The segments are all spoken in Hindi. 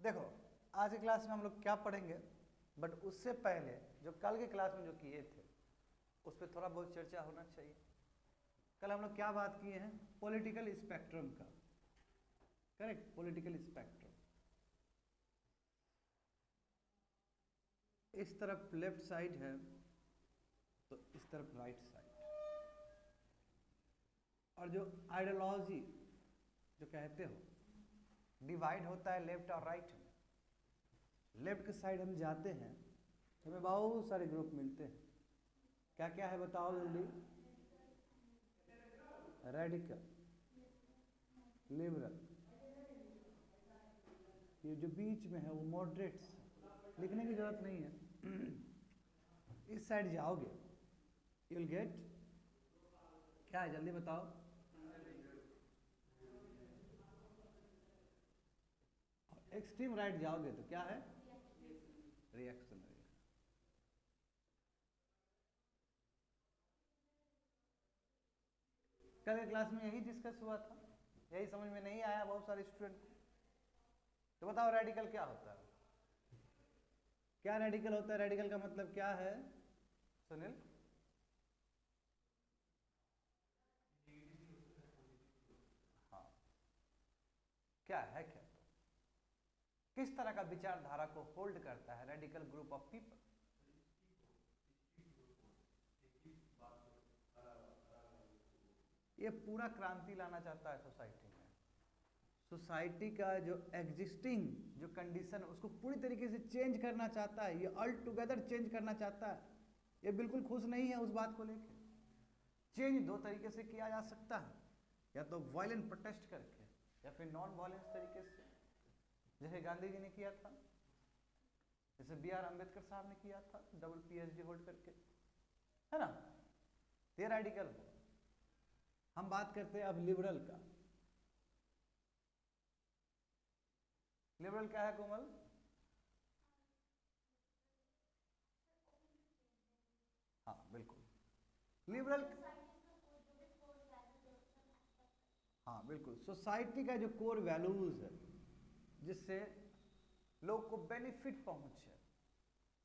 देखो आज की क्लास में हम लोग क्या पढ़ेंगे, बट उससे पहले जो कल की क्लास में जो किए थे उस पर थोड़ा बहुत चर्चा होना चाहिए। कल हम लोग क्या बात किए हैं, पॉलिटिकल स्पेक्ट्रम का। Correct, political spectrum. इस तरफ लेफ्ट साइड है तो इस तरफ राइट साइड, और जो आइडियोलॉजी जो कहते हो डिवाइड होता है लेफ्ट और राइट में। लेफ्ट के साइड हम जाते हैं तो हमें बहुत सारे ग्रुप मिलते हैं। क्या क्या है बताओ जल्दी। रेडिकल, लिबरल, ये जो बीच में है वो मॉडरेट्स। लिखने की जरूरत नहीं है। इस साइड जाओगे यू विल गेट, क्या है जल्दी बताओ। एक्सट्रीम राइट जाओगे तो क्या है, रिएक्शनरी। कल के क्लास में यही डिस्कस हुआ था, यही समझ में नहीं आया बहुत सारे स्टूडेंट को। तो बताओ रेडिकल क्या होता है, क्या रेडिकल होता है, रेडिकल का मतलब क्या है सुनील। हाँ, क्या है, क्या तो किस तरह का विचारधारा को होल्ड करता है रेडिकल ग्रुप ऑफ पीपल। ये पूरा क्रांति लाना चाहता है सोसाइटी में। सोसाइटी का जो एग्जिस्टिंग जो कंडीशन है उसको पूरी तरीके से चेंज करना चाहता है, ये ऑल टुगेदर चेंज करना चाहता है। ये बिल्कुल खुश नहीं है उस बात को लेकर। चेंज दो तरीके से किया जा सकता है, या तो वायलेंट प्रोटेस्ट करके या फिर नॉन वायलेंस तरीके से, जैसे गांधी जी ने किया था, जैसे B.R. अम्बेडकर साहब ने किया था डबल PhD होल्ड करके, है ना। ये रेडिकल हो। हम बात करते हैं अब लिबरल का। लिबरल क्या है कोमल। हाँ बिल्कुल, लिबरल, हाँ बिल्कुल, सोसाइटी का जो कोर वैल्यूज है जिससे लोग को बेनिफिट पहुंचे,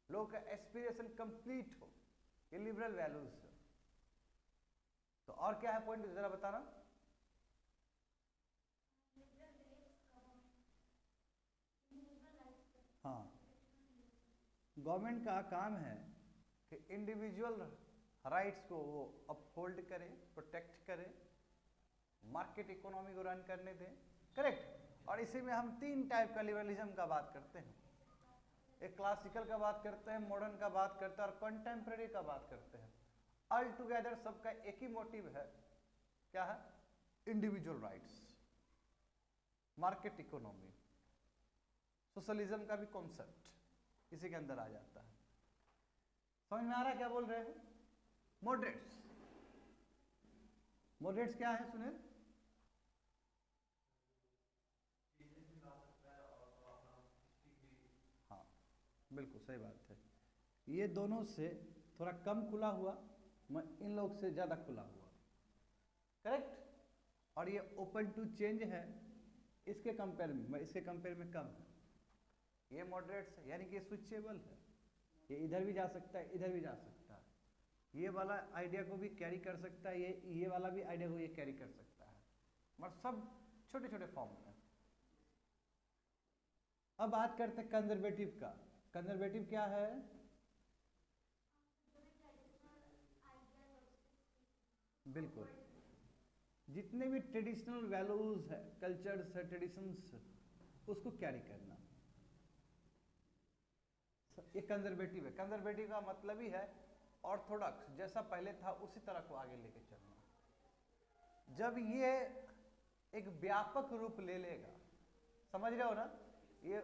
लोग का एस्पिरेशन कंप्लीट हो, ये लिबरल वैल्यूज है। तो और क्या है पॉइंट जरा बताना। हाँ, गवर्नमेंट का काम है कि इंडिविजुअल राइट्स को वो अपहोल्ड करे, प्रोटेक्ट करे, मार्केट इकोनॉमी को रन करने दें। करेक्ट। और इसी में हम तीन टाइप का लिबरलिज्म का बात करते हैं, एक क्लासिकल का बात करते हैं, मॉडर्न का बात करते हैं और कंटेम्प्रेरी का बात करते हैं। ऑल टुगेदर सबका एक ही मोटिव है, क्या है, individual rights, market economy, socialism का भी कॉन्सेप्ट इसी के अंदर आ जाता है। समझ में आ रहा है क्या बोल रहे हैं। मॉडरेट्स, मॉडरेट्स क्या है सुनील। हाँ बिल्कुल सही बात है, ये दोनों से थोड़ा कम खुला हुआ, मैं इन लोग से ज्यादा खुला हुआ। करेक्ट। और ये ओपन टू चेंज है, इसके कंपेयर में, इसके कंपेयर में कम है। ये मॉडरेट्स है, यानी कि ये स्विचेबल है, ये इधर भी जा सकता है इधर भी जा सकता है, ये वाला आइडिया को भी कैरी कर सकता है, ये वाला भी आइडिया को ये कैरी कर सकता है, मगर सब छोटे छोटे फॉर्म में। अब बात करते हैं कंजर्वेटिव का। कंजर्वेटिव क्या है, बिल्कुल जितने भी ट्रेडिशनल वैल्यूज है, कल्चर्स है, ट्रेडिशंस, उसको कैरी करना, ये कंजर्वेटिव है। कंजर्वेटिव का मतलब ही है ऑर्थोडॉक्स, जैसा पहले था उसी तरह को आगे लेके चलना। जब ये एक व्यापक रूप ले लेगा, समझ रहे हो ना, ये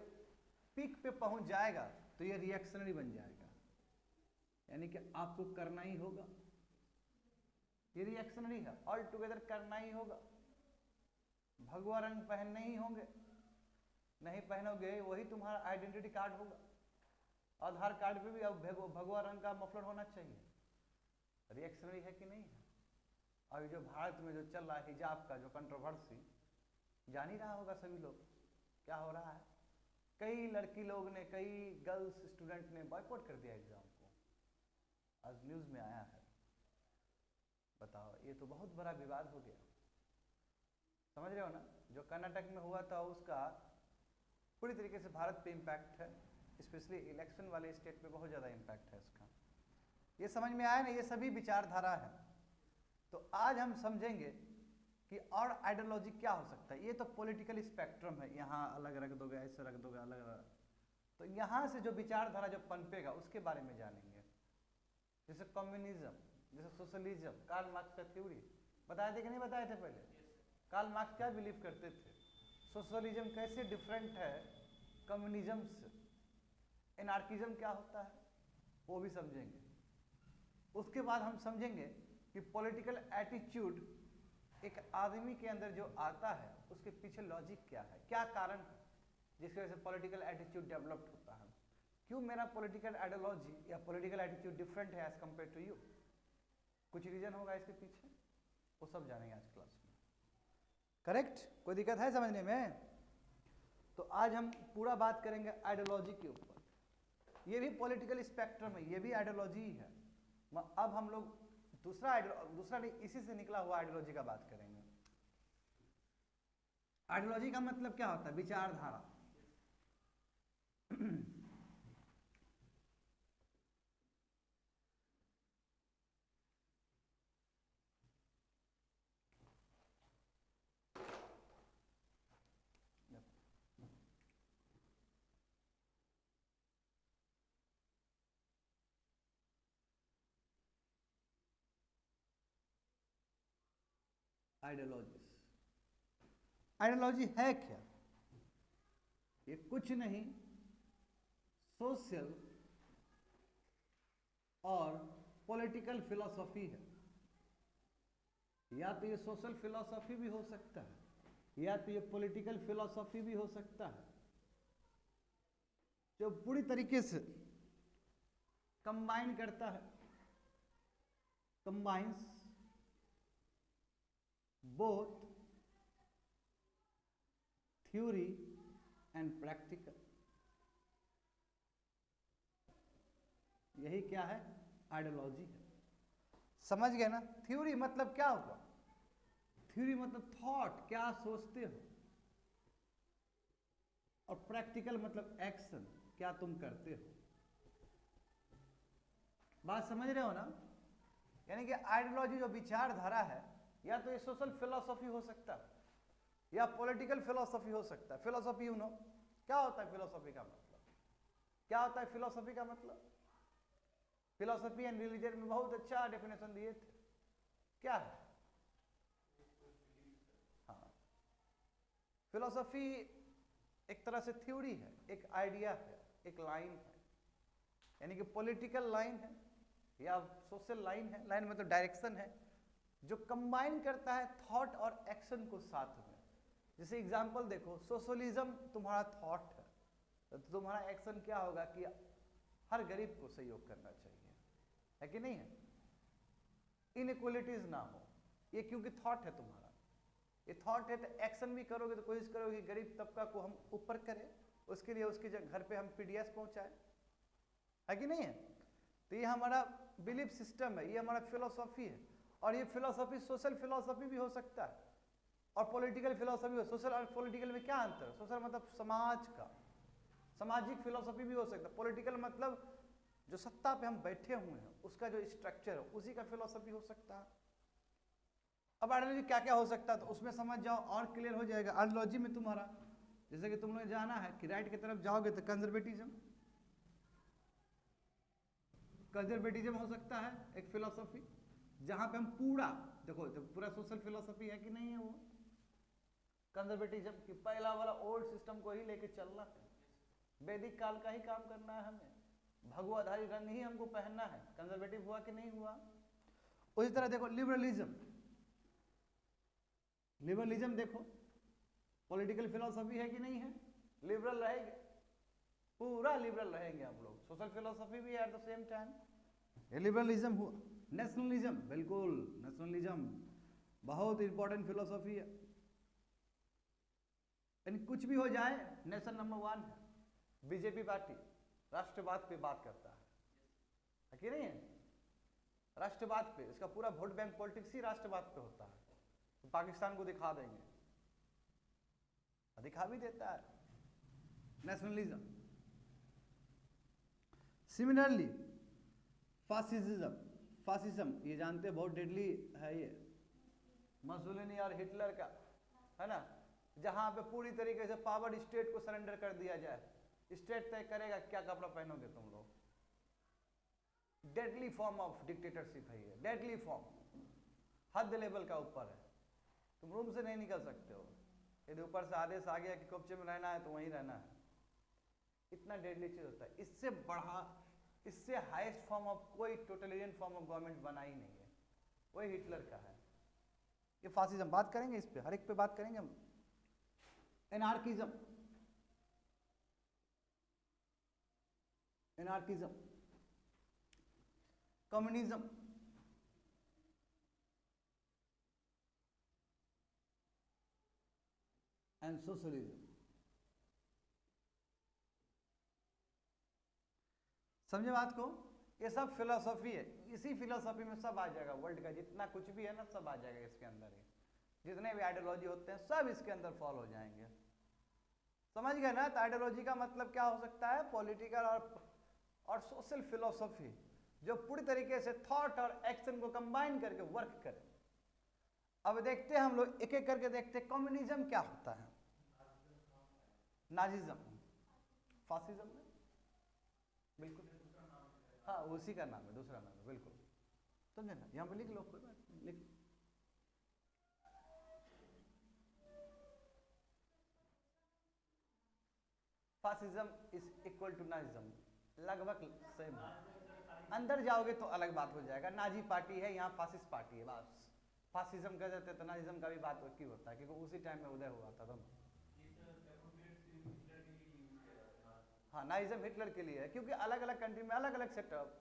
पीक पे पहुंच जाएगा तो ये रिएक्शनरी बन जाएगा, यानी कि आपको करना ही होगा, ये रिएक्शनरी है, ऑल टुगेदर करना ही होगा। भगवा रंग पहनने ही होंगे, नहीं पहनोगे वही तुम्हारा आइडेंटिटी कार्ड होगा। आधार कार्ड पे भी अब भगवा रंग का मफलर होना चाहिए। रिएक्शनरी है कि नहीं है। अभी जो भारत में जो चल रहा है हिजाब का जो कंट्रोवर्सी, जान ही रहा होगा सभी लोग क्या हो रहा है। कई लड़की लोग ने, कई गर्ल्स स्टूडेंट ने बॉयकॉट कर दिया एग्जाम को, आज न्यूज़ में आया है। बताओ, ये तो बहुत बड़ा विवाद हो गया। समझ रहे हो ना? जो कर्नाटक में हुआ था उसका पूरी तरीके से भारत पे इम्पैक्ट है, स्पेशली इलेक्शन वाले स्टेट पे बहुत ज़्यादा इम्पैक्ट है इसका। ये समझ में आया ना? ये सभी विचारधारा है। तो आज हम समझेंगे कि और आइडियोलॉजी क्या हो सकता है। ये तो पॉलिटिकल स्पेक्ट्रम है, यहाँ अलग रख दोगे, ऐसे रख दोगे, अलग अलग। तो यहाँ से जो विचारधारा जो पनपेगा उसके बारे में जानेंगे। जैसे कम्युनिज्म, जैसे सोशलिज्म, कार्ल मार्क्स का थ्योरी बताए थे कि नहीं बताए थे पहले? कार्ल मार्क्स क्या बिलीव करते थे, सोशलिज्म कैसे डिफरेंट है कम्युनिज्म से, एनार्किज्म क्या होता है, वो भी समझेंगे। उसके बाद हम समझेंगे कि पॉलिटिकल एटीट्यूड एक आदमी के अंदर जो आता है उसके पीछे लॉजिक क्या है, क्या कारण है जिसकी वजह से पॉलिटिकल एटीट्यूड डेवलप्ड होता है। क्यों मेरा पॉलिटिकल आइडियोलॉजी या पॉलिटिकल एटीट्यूड डिफरेंट है एज कम्पेयर टू यू, कुछ रीजन होगा इसके पीछे, वो सब जानेंगे आज क्लास में। करेक्ट? कोई दिक्कत है समझने में? तो आज हम पूरा बात करेंगे आइडियोलॉजी के ऊपर। ये भी पॉलिटिकल स्पेक्ट्रम है, ये भी आइडियोलॉजी ही है। अब हम लोग दूसरा नहीं, इसी से निकला हुआ आइडियोलॉजी का बात करेंगे। आइडियोलॉजी का मतलब क्या होता है? विचारधारा। आइडियोलॉजी है क्या? ये कुछ नहीं, सोशल और पॉलिटिकल फिलॉसफी है। या तो ये सोशल फिलॉसफी भी हो सकता है, या तो ये पॉलिटिकल फिलॉसफी भी हो सकता है, जो पूरी तरीके से कंबाइन करता है, combines both theory and practical. यही क्या है? आइडियोलॉजी है। समझ गए ना? थ्योरी मतलब क्या होगा? थ्योरी मतलब थॉट, क्या सोचते हो, और प्रैक्टिकल मतलब एक्शन, क्या तुम करते हो। बात समझ रहे हो ना? यानी कि आइडियोलॉजी जो विचारधारा है, या तो ये सोशल फिलॉसफी हो सकता है या पॉलिटिकल फिलॉसफी हो सकता है। फिलॉसफी यू नो क्या होता है? फिलॉसफी का मतलब क्या होता है? फिलॉसफी का मतलब, फिलॉसफी एंड रिलीजन में बहुत अच्छा डेफिनेशन दिए थे। क्या है? हाँ, फिलॉसफी एक तरह से थ्योरी है, एक आइडिया है, एक लाइन है। यानी कि पॉलिटिकल लाइन है या सोशल लाइन है, लाइन मतलब डायरेक्शन है, जो कंबाइन करता है थॉट और एक्शन को साथ में। जैसे एग्जांपल देखो, सोशलिज्म तुम्हारा थॉट है, तो तुम्हारा एक्शन क्या होगा कि हर गरीब को सहयोग करना चाहिए, है कि नहीं है? इनइक्वालिटीज ना हो, ये क्योंकि थॉट है तुम्हारा, ये थॉट है, तो एक्शन भी करोगे तो कोशिश करोगे कि गरीब तबका को हम ऊपर करें, उसके लिए उसके घर पे हम पीडीएस पहुंचाएं, है कि नहीं है? तो ये हमारा बिलीफ सिस्टम है, ये हमारा फिलोसॉफी है। और ये फिलोसॉफी सोशल फिलोसॉफी भी हो सकता है और पॉलिटिकल फिलोसॉफी हो। सोशल और पॉलिटिकल में क्या अंतर है? सोशल मतलब समाज का, सामाजिक फिलोसॉफी भी हो सकता है। पॉलिटिकल मतलब जो सत्ता पे हम बैठे हुए हैं उसका जो स्ट्रक्चर है उसी का फिलोसॉफी हो सकता है। अब आइडियोलॉजी क्या क्या हो सकता है तो उसमें समझ जाओ और क्लियर हो जाएगा। आइडियोलॉजी में तुम्हारा जैसे कि तुम लोग जाना है कि राइट की तरफ जाओगे तो कंजर्वेटिज्म, कंजर्वेटिज्म हो सकता है एक फिलोसॉफी, जहां पे हम पूरा देखो जब पूरा सोशल फिलोसॉफी है कि नहीं है वो कंजर्वेटिज्म की, पहला वाला ओल्ड सिस्टम को ही लेके चलना है, वैदिक काल का ही काम करना है हमें, भगवाधारी रंग ही हमको पहनना है। कंजर्वेटिव हुआ कि नहीं हुआ? उसी तरह देखो लिबरलिज्म, लिबरलिज्म देखो पॉलिटिकल फिलोसॉफी है कि नहीं है? लिबरल रहेंगे, पूरा लिबरल रहेंगे हम लोग, सोशल फिलोसॉफी भी एट द सेम टाइम। ये लिबरलिज्म हुआ। नेशनलिज्म, बिल्कुल नेशनलिज्म बहुत इंपॉर्टेंट फिलोसॉफी है, यानी कुछ भी हो जाए नेशन नंबर वन है, बीजेपी पार्टी राष्ट्रवाद पे बात करता है कि नहीं है? राष्ट्रवाद पे, इसका पूरा वोट बैंक पॉलिटिक्स ही राष्ट्रवाद पे होता है। तो पाकिस्तान को दिखा देंगे, दिखा भी देता है, नेशनलिज्म। सिमिलरली फासिज्म ये जानते हैं बहुत डेडली है ये, मसोलिनी और हिटलर का, है ना, जहां पे पूरी तरीके से पावर स्टेट को सरेंडर कर दिया जाए, स्टेट तय करेगा क्या कपड़ा पहनोगे तुम लोग। डेडली फॉर्म ऑफ डिक्टेटरशिप है ये, डेडली फॉर्म, हद लेवल का ऊपर है, तुम रूम से नहीं निकल सकते हो। यदि ऊपर से आदेश आ गया कि कब्जे में रहना है तो वहीं रहना है, इतना डेडली चीज होता है। इससे बढ़ा, इससे हाईएस्ट फॉर्म ऑफ कोई टोटलियन फॉर्म ऑफ गवर्नमेंट बना ही नहीं है, वही हिटलर का है। ये फासिज्म, बात करेंगे इस पे, हर एक पे बात करेंगे हम। Anarchism, communism, and socialism. समझे बात को? ये सब फिलोसॉफी है, इसी फिलोसॉफी में सब आ जाएगा, वर्ल्ड का जितना कुछ भी है ना सब आ जाएगा इसके अंदर ही। जितने भी आइडियोलॉजी होते हैं सब इसके अंदर फॉल हो जाएंगे। समझ गए ना? तो आइडियोलॉजी का मतलब क्या हो सकता है? पॉलिटिकल और सोशल फिलोसॉफी जो पूरी तरीके से थॉट और एक्शन को कंबाइन करके वर्क करे। अब देखते हैं हम लोग एक एक करके देखते हैं कम्युनिज्म क्या होता है, नाजिज्म, फासिज्म में बिल्कुल, हाँ उसी का नाम है, दूसरा नाम है, बिल्कुल समझे ना? यहाँ पे लिख लो, कोई बात नहीं, लिख। Fascism is equal to nazism, लगभग सेम है। अंदर जाओगे तो अलग बात हो जाएगा। नाजी पार्टी है, यहाँ फासिस्ट पार्टी है, बस। फासिज्म कह देते तो नाजिज्म का भी बात की होता है, क्योंकि उसी टाइम में उदय हुआ था तब। हाँ, नाजिज्म हिटलर के लिए है, क्योंकि अलग अलग कंट्री में अलग अलग सेटअप।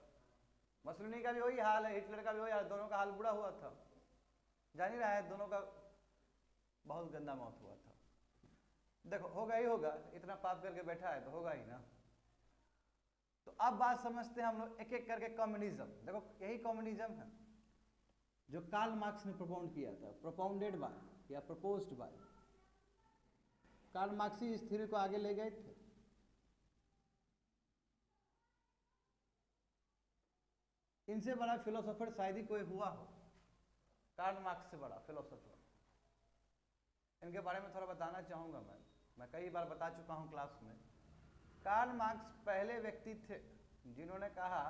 मसलूनी का भी वही हाल है, हिटलर का भी वही हाल, दोनों का हाल बुरा हुआ था, जान ही रहा है, दोनों का बहुत गंदा मौत हुआ था। देखो होगा ही होगा, इतना पाप करके बैठा है तो होगा ही ना। तो अब बात समझते हैं हम लोग एक एक करके। कम्युनिज्म, देखो यही कम्युनिज्म है जो कार्ल मार्क्स ने प्रोपाउंड किया था, प्रोपाउंडेड बाय या प्रपोज्ड बाय कार्ल मार्क्स ही इस थ्योरी को आगे ले गए थे। इनसे बड़ा फिलोसोफर शायद ही कोई हुआ हो, कार्ल मार्क्स से बड़ा फिलोसोफर। इनके बारे में थोड़ा बताना चाहूँगा मैं कई बार बता चुका हूँ क्लास में। कार्ल मार्क्स पहले व्यक्ति थे जिन्होंने कहा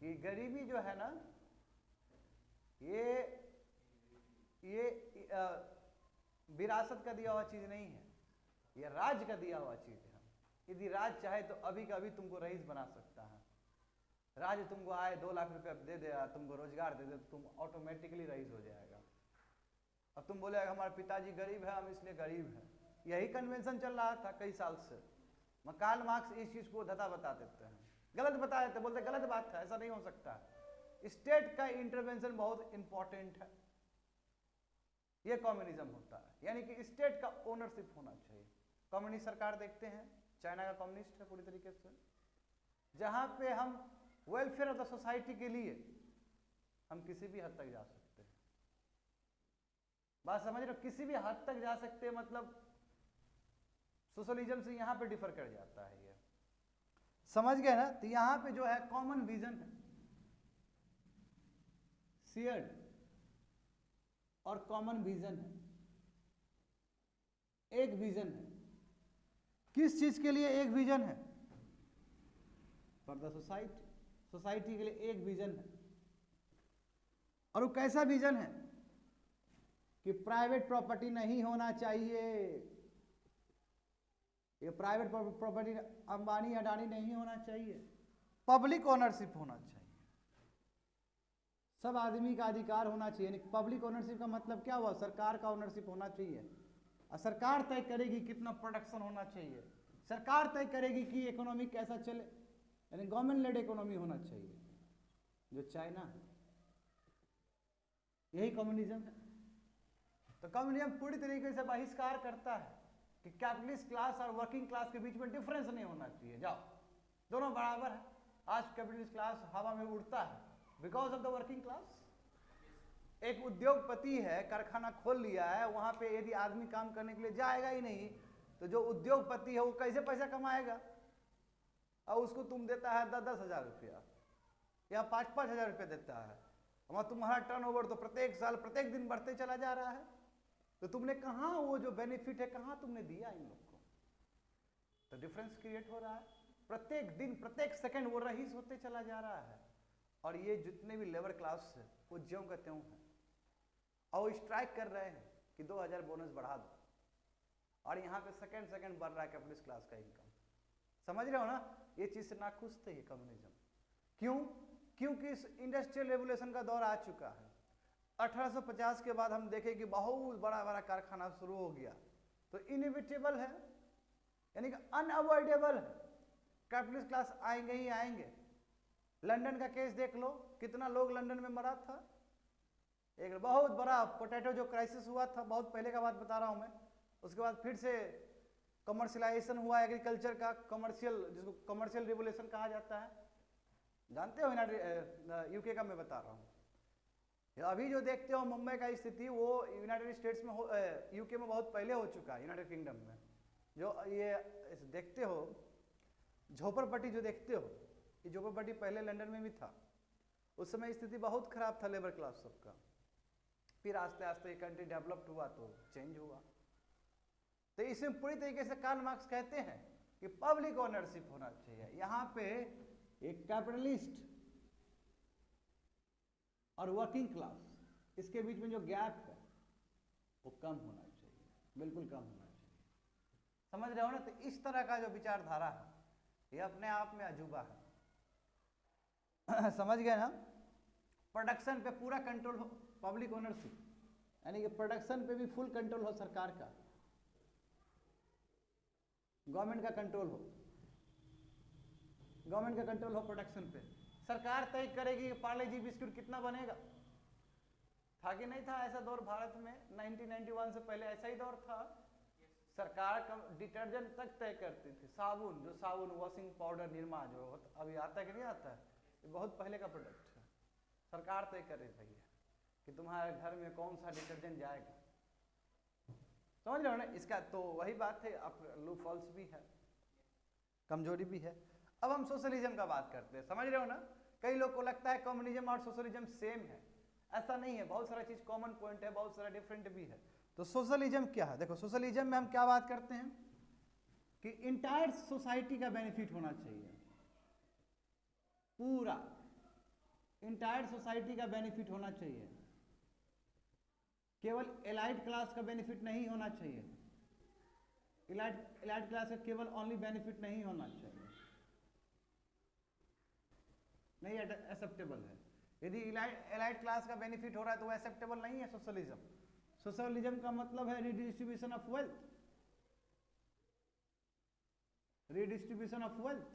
कि गरीबी जो है ना, ये विरासत का दिया हुआ चीज़ नहीं है, ये राज का दिया हुआ चीज़ है। यदि राज चाहे तो अभी का अभी तुमको रईस बना सकता है। राज तुमको आए 2 लाख रुपया दे दे, तुमको रोजगार दे दे, तो तुम ऑटोमेटिकली रईस हो जाएगा। अब तुम बोलेगा हमारे पिताजी गरीब है, हम इसलिए गरीब हैं। यही कन्वेंशन चल रहा था कई साल से। कार्ल मार्क्स इस चीज़ को धता बता देते हैं, गलत बता देते, बोलते गलत बात है, ऐसा नहीं हो सकता। स्टेट का इंटरवेंशन बहुत इंपॉर्टेंट है, यह कम्युनिज्म होता है, यानी कि स्टेट का ओनरशिप होना चाहिए। कम्युनिस्ट सरकार देखते हैं, चाइना का कम्युनिस्ट है पूरी तरीके से, जहां पे हम वेलफेयर ऑफ द सोसाइटी के लिए हम किसी भी हद तक जा सकते हैं। बात समझ रहे हो? किसी भी हद तक जा सकते हैं, मतलब सोशलिज्म से यहां पे डिफर कर जाता है ये, समझ गए ना? तो यहां पे जो है कॉमन विजन है, शेयर्ड और कॉमन विजन है, एक विजन है। किस चीज के लिए एक विजन है? फॉर द सोसाइटी, सोसाइटी के लिए एक विजन है। और वो कैसा विजन है कि प्राइवेट प्रॉपर्टी नहीं होना चाहिए। ये प्राइवेट प्रॉपर्टी अंबानी अडानी नहीं होना चाहिए, पब्लिक ओनरशिप होना चाहिए, सब आदमी का अधिकार होना चाहिए। पब्लिक ओनरशिप का मतलब क्या हुआ? सरकार का ओनरशिप होना चाहिए, और सरकार तय करेगी कितना प्रोडक्शन होना चाहिए, सरकार तय करेगी कि इकोनॉमी कैसा चले, यानी गवर्नमेंट लेड इकोनॉमी होना चाहिए, जो चाइना है। यही कम्युनिज्म है। तो कम्युनिज्म पूरी तरीके से बहिष्कार करता है कि कैपिटलिस्ट क्लास और वर्किंग क्लास के बीच में डिफरेंस नहीं होना चाहिए, जाओ दोनों बराबर है। आज कैपिटलिस्ट क्लास हवा में उड़ता है because of the working class. एक उद्योगपति है, कारखाना खोल लिया है, वहां पे यदि आदमी काम करने के लिए जाएगा ही नहीं तो जो उद्योगपति है वो कैसे पैसा कमाएगा? और उसको तुम देता है 10-10 हजार रुपया या 5-5 हजार रुपया देता है, वहां तुम्हारा टर्नओवर तो प्रत्येक साल प्रत्येक दिन बढ़ते चला जा रहा है, तो तुमने कहाँ वो जो बेनिफिट है कहाँ तुमने दिया इन लोग को? तो डिफरेंस क्रिएट हो रहा है, प्रत्येक दिन प्रत्येक सेकंड वो रईस होते चला जा रहा है। और ये जितने भी लेबर क्लास है वो ज्यों का त्यों है, और वो स्ट्राइक कर रहे हैं कि 2000 बोनस बढ़ा दो, और यहाँ पे सेकंड सेकंड बढ़ रहा है कैपिटलिस्ट क्लास का इनकम। समझ रहे हो ना? ये चीज से नाखुश थे ये कम्युनिज्म। क्यों? क्योंकि इस इंडस्ट्रियल रेवोल्यूशन का दौर आ चुका है। 1850 के बाद हम देखें कि बहुत बड़ा बड़ा कारखाना शुरू हो गया, तो इनएविटेबल है, यानी कि अनअवॉइडेबल है, कैपिटलिस्ट क्लास आएंगे ही आएंगे। लंदन का केस देख लो, कितना लोग लंदन में मरा था। एक बहुत बड़ा पोटैटो जो क्राइसिस हुआ था, बहुत पहले का बात बता रहा हूं मैं, उसके बाद फिर से कमर्शियलाइजेशन हुआ एग्रीकल्चर का, कमर्शियल, जिसको कमर्शियल रिवोल्यूशन कहा जाता है, जानते हो यूके का मैं बता रहा हूँ। अभी जो देखते हो मुंबई का स्थिति वो यूनाइटेड स्टेट्स में यूके में बहुत पहले हो चुका है, यूनाइटेड किंगडम में। जो ये देखते हो झोपड़पट्टी जो देखते हो, ये झोपड़पट्टी पहले लंदन में भी था, उस समय स्थिति बहुत खराब था लेबर क्लास सबका। फिर आस्ते आस्ते ये कंट्री डेवलप्ड हुआ तो चेंज हुआ। तो इसमें पूरी तरीके से कार्ल मार्क्स कहते हैं कि पब्लिक ओनरशिप होना चाहिए। यहाँ पे एक कैपिटलिस्ट और वर्किंग क्लास, इसके बीच में जो गैप है वो कम होना चाहिए, बिल्कुल कम होना चाहिए। समझ रहे हो ना? तो इस तरह का जो विचारधारा है ये अपने आप में अजूबा है। समझ गए ना? प्रोडक्शन पे पूरा कंट्रोल हो, पब्लिक ओनरशिप, यानी कि प्रोडक्शन पे भी फुल कंट्रोल हो सरकार का, गवर्नमेंट का कंट्रोल हो, गवर्नमेंट का कंट्रोल हो प्रोडक्शन पे। सरकार तय करेगी कि पार्ले जी बिस्कुट कितना बनेगा। था कि नहीं था ऐसा दौर भारत में? 1991 से पहले ऐसा ही दौर था। सरकार का डिटर्जेंट तक तय करती थी, साबुन, जो साबुन वॉशिंग पाउडर निरमा जो अभी आता है कि नहीं आता है, ये बहुत पहले का प्रोडक्ट है। सरकार तय कर रही है कि तुम्हारे घर में कौन सा डिटर्जेंट जाएगा। समझ रहे हो ना? इसका तो वही बात है, अब लूप फॉल्स भी है, कमजोरी भी है। अब हम सोशलिज्म का बात करते हैं। समझ रहे हो ना? कई लोग को लगता है कम्युनिज्म और सोशलिज्म सेम है, ऐसा नहीं है, बहुत सारा चीज कॉमन पॉइंट है, बहुत सारा डिफरेंट भी है। तो सोशलिज्म क्या है? देखो सोशलिज्म में हम क्या बात करते हैं कि इंटायर सोसाइटी का बेनिफिट होना चाहिए, पूरा इंटायर सोसाइटी का बेनिफिट होना चाहिए, केवल एलाइट क्लास का बेनिफिट नहीं होना चाहिए, एलाइट क्लास का केवल ओनली बेनिफिट नहीं होना चाहिए, नहीं एक्सेप्टेबल है। यदि एलाइट क्लास का बेनिफिट हो रहा है तो वो एक्सेप्टेबल नहीं है सोशलिज्म। सोशलिज्म का मतलब है redistribution of wealth, redistribution of wealth,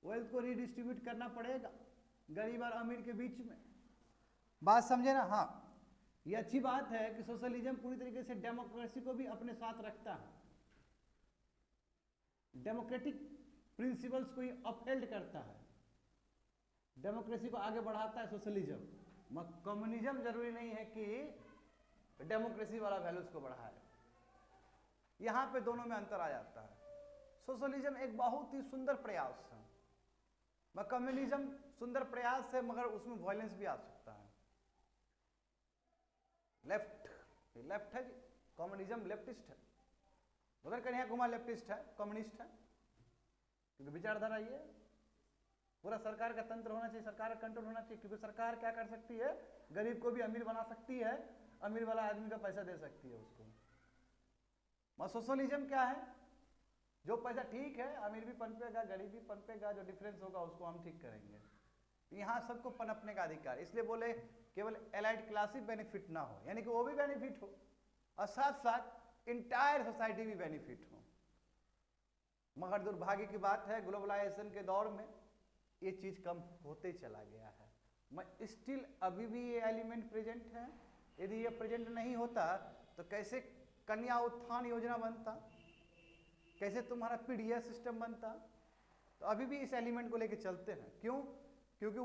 wealth को रिडिस्ट्रीब्यूट करना पड़ेगा गरीब और अमीर के बीच में। बात समझे ना? हाँ, ये अच्छी बात है कि सोशलिज्म पूरी तरीके से डेमोक्रेसी को भी अपने साथ रखता है, डेमोक्रेटिक प्रिंसिपल्स को ही अपहेल्ड करता है, डेमोक्रेसी को आगे बढ़ाता है सोशलिज्म। कम्युनिज्म जरूरी नहीं है कि डेमोक्रेसी वाला वैल्यूज को बढ़ाए, यहां पे दोनों में अंतर आ जाता है। सोशलिज्म एक बहुत ही सुंदर प्रयास है, कम्युनिज्म सुंदर प्रयास है मगर उसमें वायलेंस भी आ सकता है। लेफ्ट है, कम्युनिज्म लेफ्टिस्ट है, उधर कन्हैया कुमार लेफ्टिस्ट है, कम्युनिस्ट है, क्योंकि विचारधारा ये पूरा सरकार का तंत्र होना चाहिए, सरकार का कंट्रोल होना चाहिए, क्योंकि सरकार क्या कर सकती है, गरीब को भी अमीर बना सकती है, अमीर वाला आदमी का पैसा दे सकती है उसको। सोशलिज्म क्या है? जो पैसा ठीक है, अमीर भी पनपेगा, गरीब भी पनपेगा, जो डिफरेंस होगा उसको हम ठीक करेंगे। यहाँ सबको पनपने का अधिकार, इसलिए बोले केवल एलाइट क्लास ही बेनिफिट ना हो, यानी कि वो भी बेनिफिट हो और साथ साथ इंटायर सोसाइटी भी बेनिफिट हो। मगर दुर्भाग्य की बात है ग्लोबलाइजेशन के दौर में ये चीज कम होते चला गया है। स्टिल अभी भी ये एलिमेंट प्रेजेंट है। यदि ये प्रेजेंट नहीं होता तो कैसे कन्या उत्थान योजना बनता, कैसे तुम्हारा पीडीएस सिस्टम बनता, तो अभी भी इस एलिमेंट को लेके चलते हैं। क्यों? क्योंकि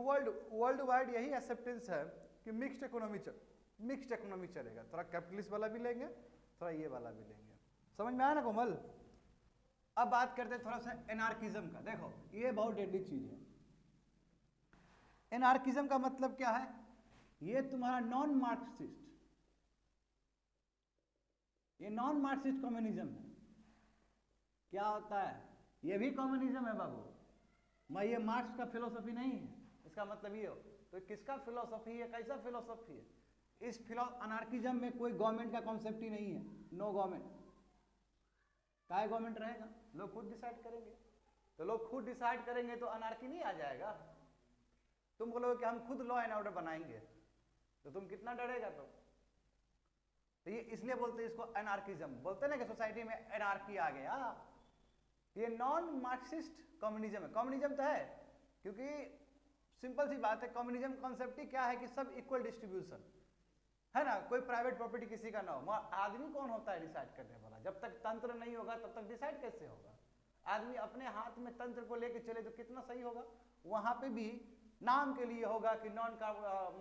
वर्ल्ड वाइड यही एक्सेप्टेंस है कि मिक्स्ड इकोनॉमी चलेगा। थोड़ा कैपिटलिस्ट वाला भी लेंगे, थोड़ा ये वाला भी लेंगे। समझ में आया ना कोमल? अब बात करते हैं थोड़ा सा एनार्किज्म का। देखो ये बहुत डेडली चीज है। एनार्किज्म का मतलब क्या है? ये तुम्हारा नॉन मार्क्सिस्ट, ये नॉन मार्क्सिस्ट कम्युनिज्म है। क्या होता है? ये भी कम्युनिज्म है बाबू, मैं ये मार्क्स का फिलोसफी नहीं है। इसका मतलब ये हो तो किसका फिलोसफी है, कैसा फिलोसफी है? इस अनार्किज्म में कोई गवर्नमेंट का कॉन्सेप्ट ही नहीं है। No government. क्या गवर्नमेंट रहेगा? लोग खुद डिसाइड करेंगे। तो लोग खुद डिसाइड करेंगे तो अनार्की नहीं आ जाएगा? तुम बोलोगे कि हम खुद लॉ एंड ऑर्डर बनाएंगे, तो तुम कितना डरेगा? तो ये इसलिए बोलते हैं इसको एनार्किज्म। बोलते हैं ना कि सोसाइटी में एनार्की आ गया। ये नॉन मार्क्सिस्ट कम्युनिज्म है। कम्युनिज्म तो है क्योंकि सिंपल सी बात है, कम्युनिज्म कॉन्सेप्ट ही क्या है कि सब इक्वल डिस्ट्रीब्यूशन है ना, कोई प्राइवेट प्रॉपर्टी किसी का ना हो। आदमी कौन होता है डिसाइड करने वाला? जब तक तंत्र नहीं होगा तब तक डिसाइड कैसे होगा? आदमी अपने हाथ में तंत्र को लेकर चले तो कितना सही होगा? वहां पे भी नाम के लिए होगा कि नॉन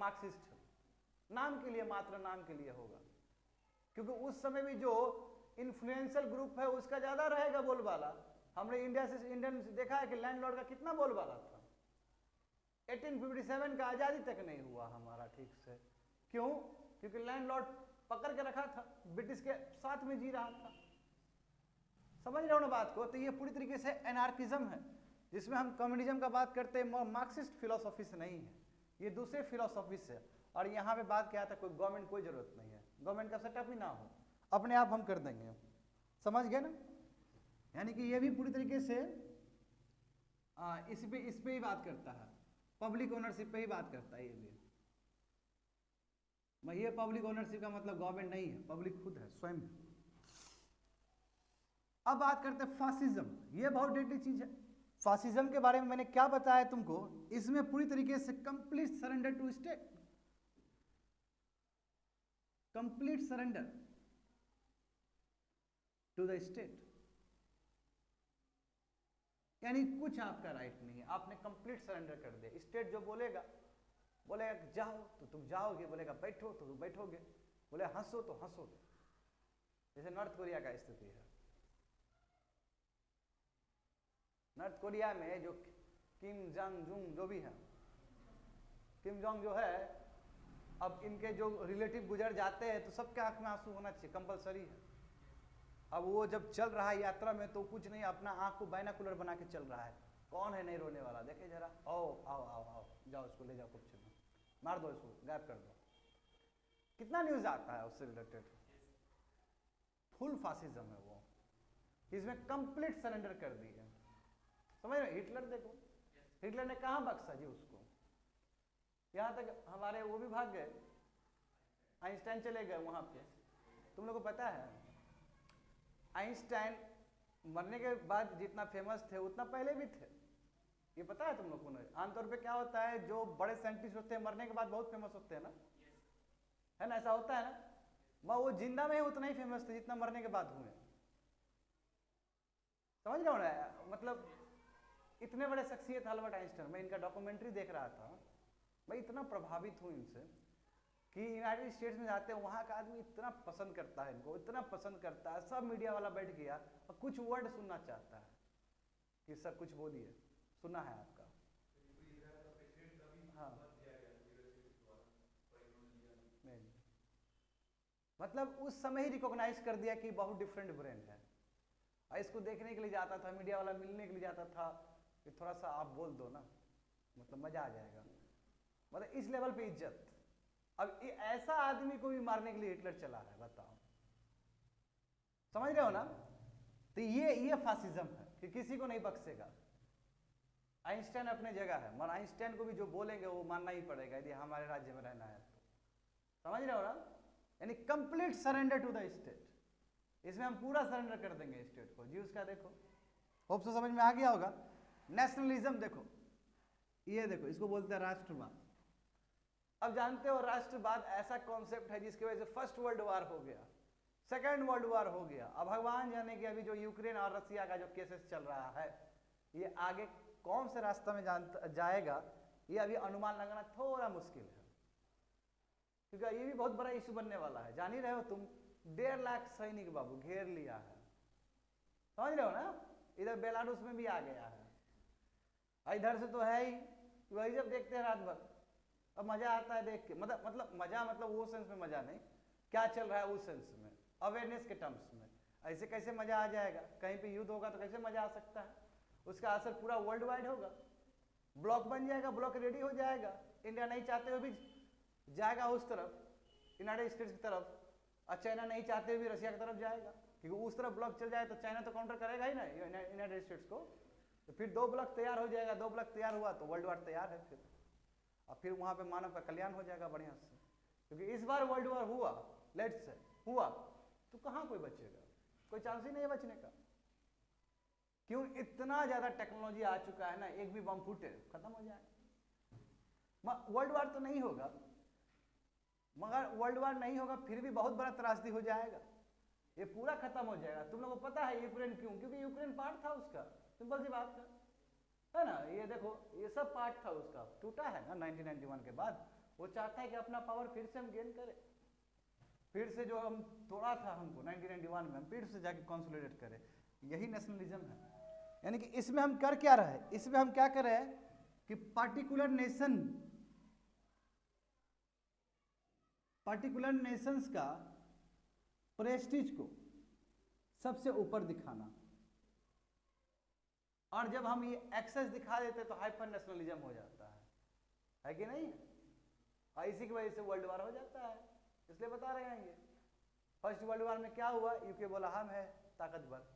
मार्क्सिस्ट, नाम के लिए, मात्र नाम के लिए होगा। क्योंकि उस समय भी जो इन्फ्लुएंशियल ग्रुप है उसका ज्यादा रहेगा बोलबाला। हमने इंडियन देखा है कि लैंडलॉर्ड का कितना बोलबाला था। 1857 का आजादी तक नहीं हुआ हमारा ठीक से। क्यों? क्योंकि लैंडलॉर्ड पकड़ के रखा था, ब्रिटिश के साथ में जी रहा था। समझ रहे हो ना बात को? तो ये पूरी तरीके से एनार्किज्म है, जिसमें हम कम्युनिज्म का बात करते हैं मार्क्सिस्ट फिलोसॉफी से नहीं है, ये दूसरे फिलोसॉफी से। और यहाँ पे बात क्या था, कोई गवर्नमेंट कोई जरूरत नहीं है, गवर्नमेंट का सेटअप ही ना हो, अपने आप हम कर देंगे। समझ गए ना? यानी कि ये भी पूरी तरीके से इस पे ही बात करता है, पब्लिक ओनरशिप पे ही बात करता है ये भी। ये पब्लिक ओनरशिप का मतलब गवर्नमेंट नहीं है, पब्लिक खुद है, स्वयं। अब बात करते हैं फासिज्म। ये बहुत डेडली चीज है। फासिज्म के बारे में मैंने क्या बताया तुमको? इसमें पूरी तरीके से complete surrender to state, complete surrender to the state. यानी कुछ आपका राइट नहीं है, आपने कंप्लीट सरेंडर कर दिया। स्टेट जो बोलेगा जाओ तो तुम जाओगे, बोलेगा बैठो तो तुम बैठोगे, बोले हंसो तो हंसोगे। जैसे नॉर्थ कोरिया का स्थिति है। नॉर्थ कोरिया में जो किम जोंग जुंग जो भी है, किम जोंग जो है, अब इनके जो रिलेटिव गुजर जाते हैं तो सबके आंख में आंसू होना चाहिए, कंपलसरी है। अब वो जब चल रहा है यात्रा में तो कुछ नहीं, अपना आंख को बाइनाकुलर बना के चल रहा है। कौन है नहीं रोने वाला? देखे जरा, आओ आओ आओ आओ, जाओ इसको ले जाओ, कुछ मार दो, इसको गायब कर दो। कितना न्यूज आता है उससे रिलेटेड। फुल फासिज्म है वो, इसमें कंप्लीट सरेंडर कर दी है। समझ रहे? हिटलर देखो, हिटलर ने कहां बख्शा जी उसको? यहां तक हमारे वो भी भाग गए, आइंस्टाइन चले गए वहां पे। तुम लोगों को पता है आइंस्टाइन मरने के बाद जितना फेमस थे उतना पहले भी थे, ये पता है तुम लोग को? आमतौर पे क्या होता है, जो बड़े साइंटिस्ट होते हैं मरने के बाद बहुत फेमस होते हैं ना, है ना? ऐसा होता है ना? वो जिंदा में ही उतना ही फेमस थे जितना मरने के बाद हुए। समझ रहे हो ना? मतलब इतने बड़े शख्सियत अल्बर्ट आइंस्टाइन, मैं इनका डॉक्यूमेंट्री देख रहा था, मैं इतना प्रभावित हूँ इनसे कि यूनाइटेड स्टेट्स में जाते हैं, वहाँ का आदमी इतना पसंद करता है इनको, इतना पसंद करता है। सब मीडिया वाला बैठ गया और कुछ वर्ड सुनना चाहता है कि सर कुछ बोलिए, सुना है आपका। हाँ नहीं, मतलब उस समय ही रिकॉग्नाइज कर दिया कि बहुत डिफरेंट ब्रेन है। और इसको देखने के लिए जाता था, मीडिया वाला मिलने के लिए जाता था कि थोड़ा सा आप बोल दो ना, मतलब मजा आ जाएगा। मतलब इस लेवल पे इज्जत। अब ऐसा आदमी को भी मारने के लिए हिटलर चला है, बताओ। समझ रहे हो ना? तो ये फासिज्म है कि किसी को नहीं बख्शेगा। आइंस्टाइन अपने जगह है, मगर आइंस्टाइन को भी जो बोलेंगे वो मानना ही पड़ेगा यदि हमारे राज्य में रहना है तो। समझ रहे हो ना? यानी complete surrender to the state. इसमें हम पूरा सरेंडर कर देंगे स्टेट को जी। उसका देखो, होप से समझ में आ गया होगा। नेशनलिज्म देखो, ये देखो, इसको बोलते हैं राष्ट्रवाद। अब जानते हो राष्ट्रवाद ऐसा कॉन्सेप्ट है जिसकी वजह से फर्स्ट वर्ल्ड वॉर हो गया। सेकेंड वर्ल्ड वॉर हो गया। अब भगवान जाने कि अभी जो यूक्रेन और रसिया का जो केसेस चल रहा है, ये आगे कौन से रास्ता में जाएगा, ये अभी अनुमान लगाना थोड़ा मुश्किल है, क्योंकि ये भी बहुत बड़ा इशू बनने वाला है। जान ही रहे हो तुम, 1.5 लाख सैनिक बाबू घेर लिया है, समझ रहे हो ना। इधर बेलारूस में भी आ गया है, इधर से तो है ही, वही जब देखते हैं रात भर। अब मजा आता है देख के, मतलब मजा, मतलब वो सेंस में मजा नहीं, क्या चल रहा है उस सेंस में, अवेयरनेस के टर्म्स में। ऐसे कैसे मजा आ जाएगा, कहीं पे युद्ध होगा तो कैसे मजा आ सकता है, उसका असर पूरा वर्ल्ड वाइड होगा, ब्लॉक बन जाएगा, ब्लॉक रेडी हो जाएगा। इंडिया नहीं चाहते हुए भी जाएगा उस तरफ, यूनाइटेड स्टेट्स की तरफ, और चाइना नहीं चाहते हुए भी रशिया की तरफ जाएगा, क्योंकि उस तरफ ब्लॉक चल जाए तो चाइना तो काउंटर करेगा ही ना यूनाइटेड स्टेट्स को। तो फिर 2 ब्लॉक तैयार हो जाएगा, 2 ब्लॉक तैयार हुआ तो वर्ल्ड वार तैयार है फिर, और फिर वहां पे मानव का कल्याण हो जाएगा बढ़िया से। क्योंकि इस बार वर्ल्ड वार हुआ, लेट्स से हुआ, तो कहाँ कोई बचेगा, कोई चांस ही नहीं है बचने का। क्यों, इतना ज्यादा टेक्नोलॉजी आ चुका है ना, एक भी बम फूटे खत्म हो जाएगा। वर्ल्ड वार तो नहीं होगा, मगर वर्ल्ड वार नहीं होगा फिर भी बहुत बड़ा त्रासदी हो जाएगा, ये पूरा खत्म हो जाएगा। तुम लोगों को पता है यूक्रेन क्यों, क्योंकि यूक्रेन पार्ट था उसका, सिंपल सी बात है ना। ये देखो, ये सब पार्ट था उसका, टूटा है ना 1991 के बाद। वो चाहता है कि अपना पावर फिर से हम गेन करें, फिर से जो हम तोड़ा था हमको 1991 में, हम फिर से जाके कंसोलिडेट करें। यही नेशनलिज्म है। यानी कि इसमें हम कर क्या रहे, इसमें हम क्या कर रहे हैं कि पार्टिकुलर नेशंस का प्रेस्टीज को सबसे ऊपर दिखाना, और जब हम ये एक्सेस दिखा देते तो हाइपर नेशनलिज्म हो जाता है कि नहीं। और इसी की वजह से वर्ल्ड वार हो जाता है, इसलिए बता रहे हैं। ये फर्स्ट वर्ल्ड वार में क्या हुआ, यूके बोला हम है ताकतवर,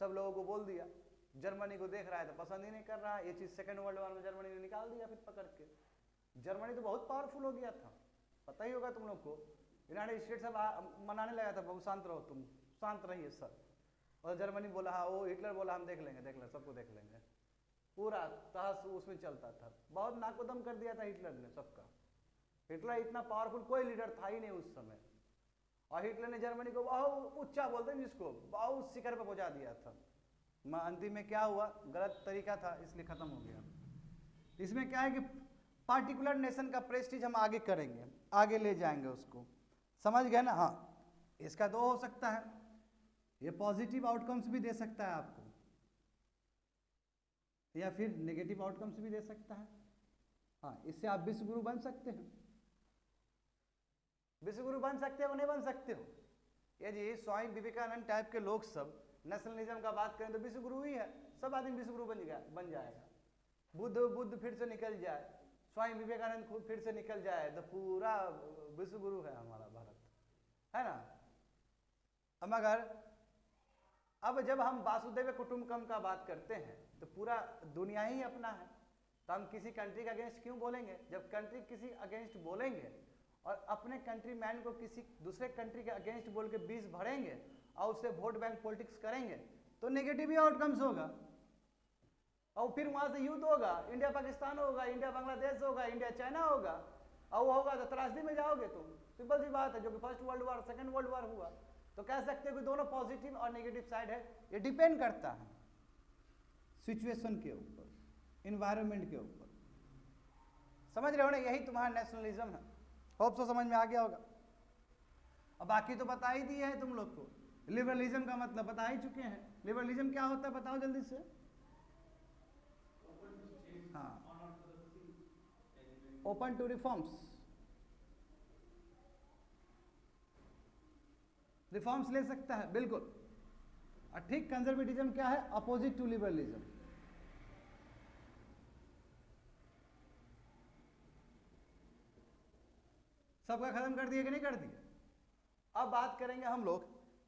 सब लोगों को बोल दिया। जर्मनी को देख रहा है तो पसंद ही नहीं कर रहा है ये चीज। सेकंड वर्ल्ड वार में जर्मनी ने निकाल दिया फिर पकड़ के। जर्मनी तो बहुत पावरफुल हो गया था, पता ही होगा तुम लोग को। यूनाइटेड स्टेट्स अब मनाने लगा था, बहुत शांत रहो, तुम शांत रहिए सर। और जर्मनी बोला हाँ, वो हिटलर बोला हम देख लेंगे सबको देख लेंगे, पूरा तहस उसमें चलता था। बहुत नाकोदम कर दिया था हिटलर ने सबका। हिटलर इतना पावरफुल कोई लीडर था ही नहीं उस समय, और हिटलर ने जर्मनी को बहुत ऊंचा बोलते हैं जिसको, बहुत शिखर पर पहुंचा दिया था। अंतिम में क्या हुआ, गलत तरीका था इसलिए खत्म हो गया। इसमें क्या है कि पार्टिकुलर नेशन का प्रेस्टीज हम आगे करेंगे, आगे ले जाएंगे उसको, समझ गए ना। हाँ, इसका 2 हो सकता है, ये पॉजिटिव आउटकम्स भी दे सकता है आपको, या फिर नेगेटिव आउटकम्स भी दे सकता है। हाँ, इससे आप विश्वगुरु बन सकते हैं, विश्वगुरु बन सकते हो, नहीं बन सकते हो। ये जी स्वामी विवेकानंद टाइप के लोग सब नेशनलिज्म का बात करें तो विश्वगुरु ही है, सब आदमी विश्वगुरु बन जाएगा। बुद्ध फिर से निकल जाए, स्वामी विवेकानंद खुद फिर से निकल जाए, तो पूरा विश्वगुरु है हमारा भारत, है ना। मगर अब जब हम वासुदेव कुटुंबकम का बात करते हैं तो पूरा दुनिया ही अपना है, तो हम किसी कंट्री के अगेंस्ट क्यों बोलेंगे। जब कंट्री किसी अगेंस्ट बोलेंगे और अपने कंट्री मैन को किसी दूसरे कंट्री के अगेंस्ट बोल के 20 भरेंगे और उससे वोट बैंक पॉलिटिक्स करेंगे तो नेगेटिव ही आउटकम्स होगा, और फिर वहां से युद्ध होगा, इंडिया पाकिस्तान होगा, इंडिया बांग्लादेश होगा, इंडिया चाइना होगा, और वो होगा तो त्रासदी में जाओगे तुम। सिंपल सी बात है, जो कि first world war second world war हुआ। तो कह सकते हो कि दोनों पॉजिटिव और नेगेटिव साइड है, ये डिपेंड करता है सिचुएशन के ऊपर, इन्वायरमेंट के ऊपर। समझ रहे हो ना, यही तुम्हारा नेशनलिज्म है। होप सो समझ में आ गया होगा। अब बाकी तो बता ही दिए है तुम लोग को, लिबरलिज्म का मतलब बता ही चुके हैं। लिबरलिज्म क्या होता है बताओ जल्दी से। हाँ, ओपन टू रिफॉर्म्स, रिफॉर्म्स ले सकता है बिल्कुल। और ठीक कंजर्वेटिज्म क्या है, अपोजिट टू लिबरलिज्म। सबका खत्म कर दिया कि नहीं कर दिया। अब बात करेंगे हम लोग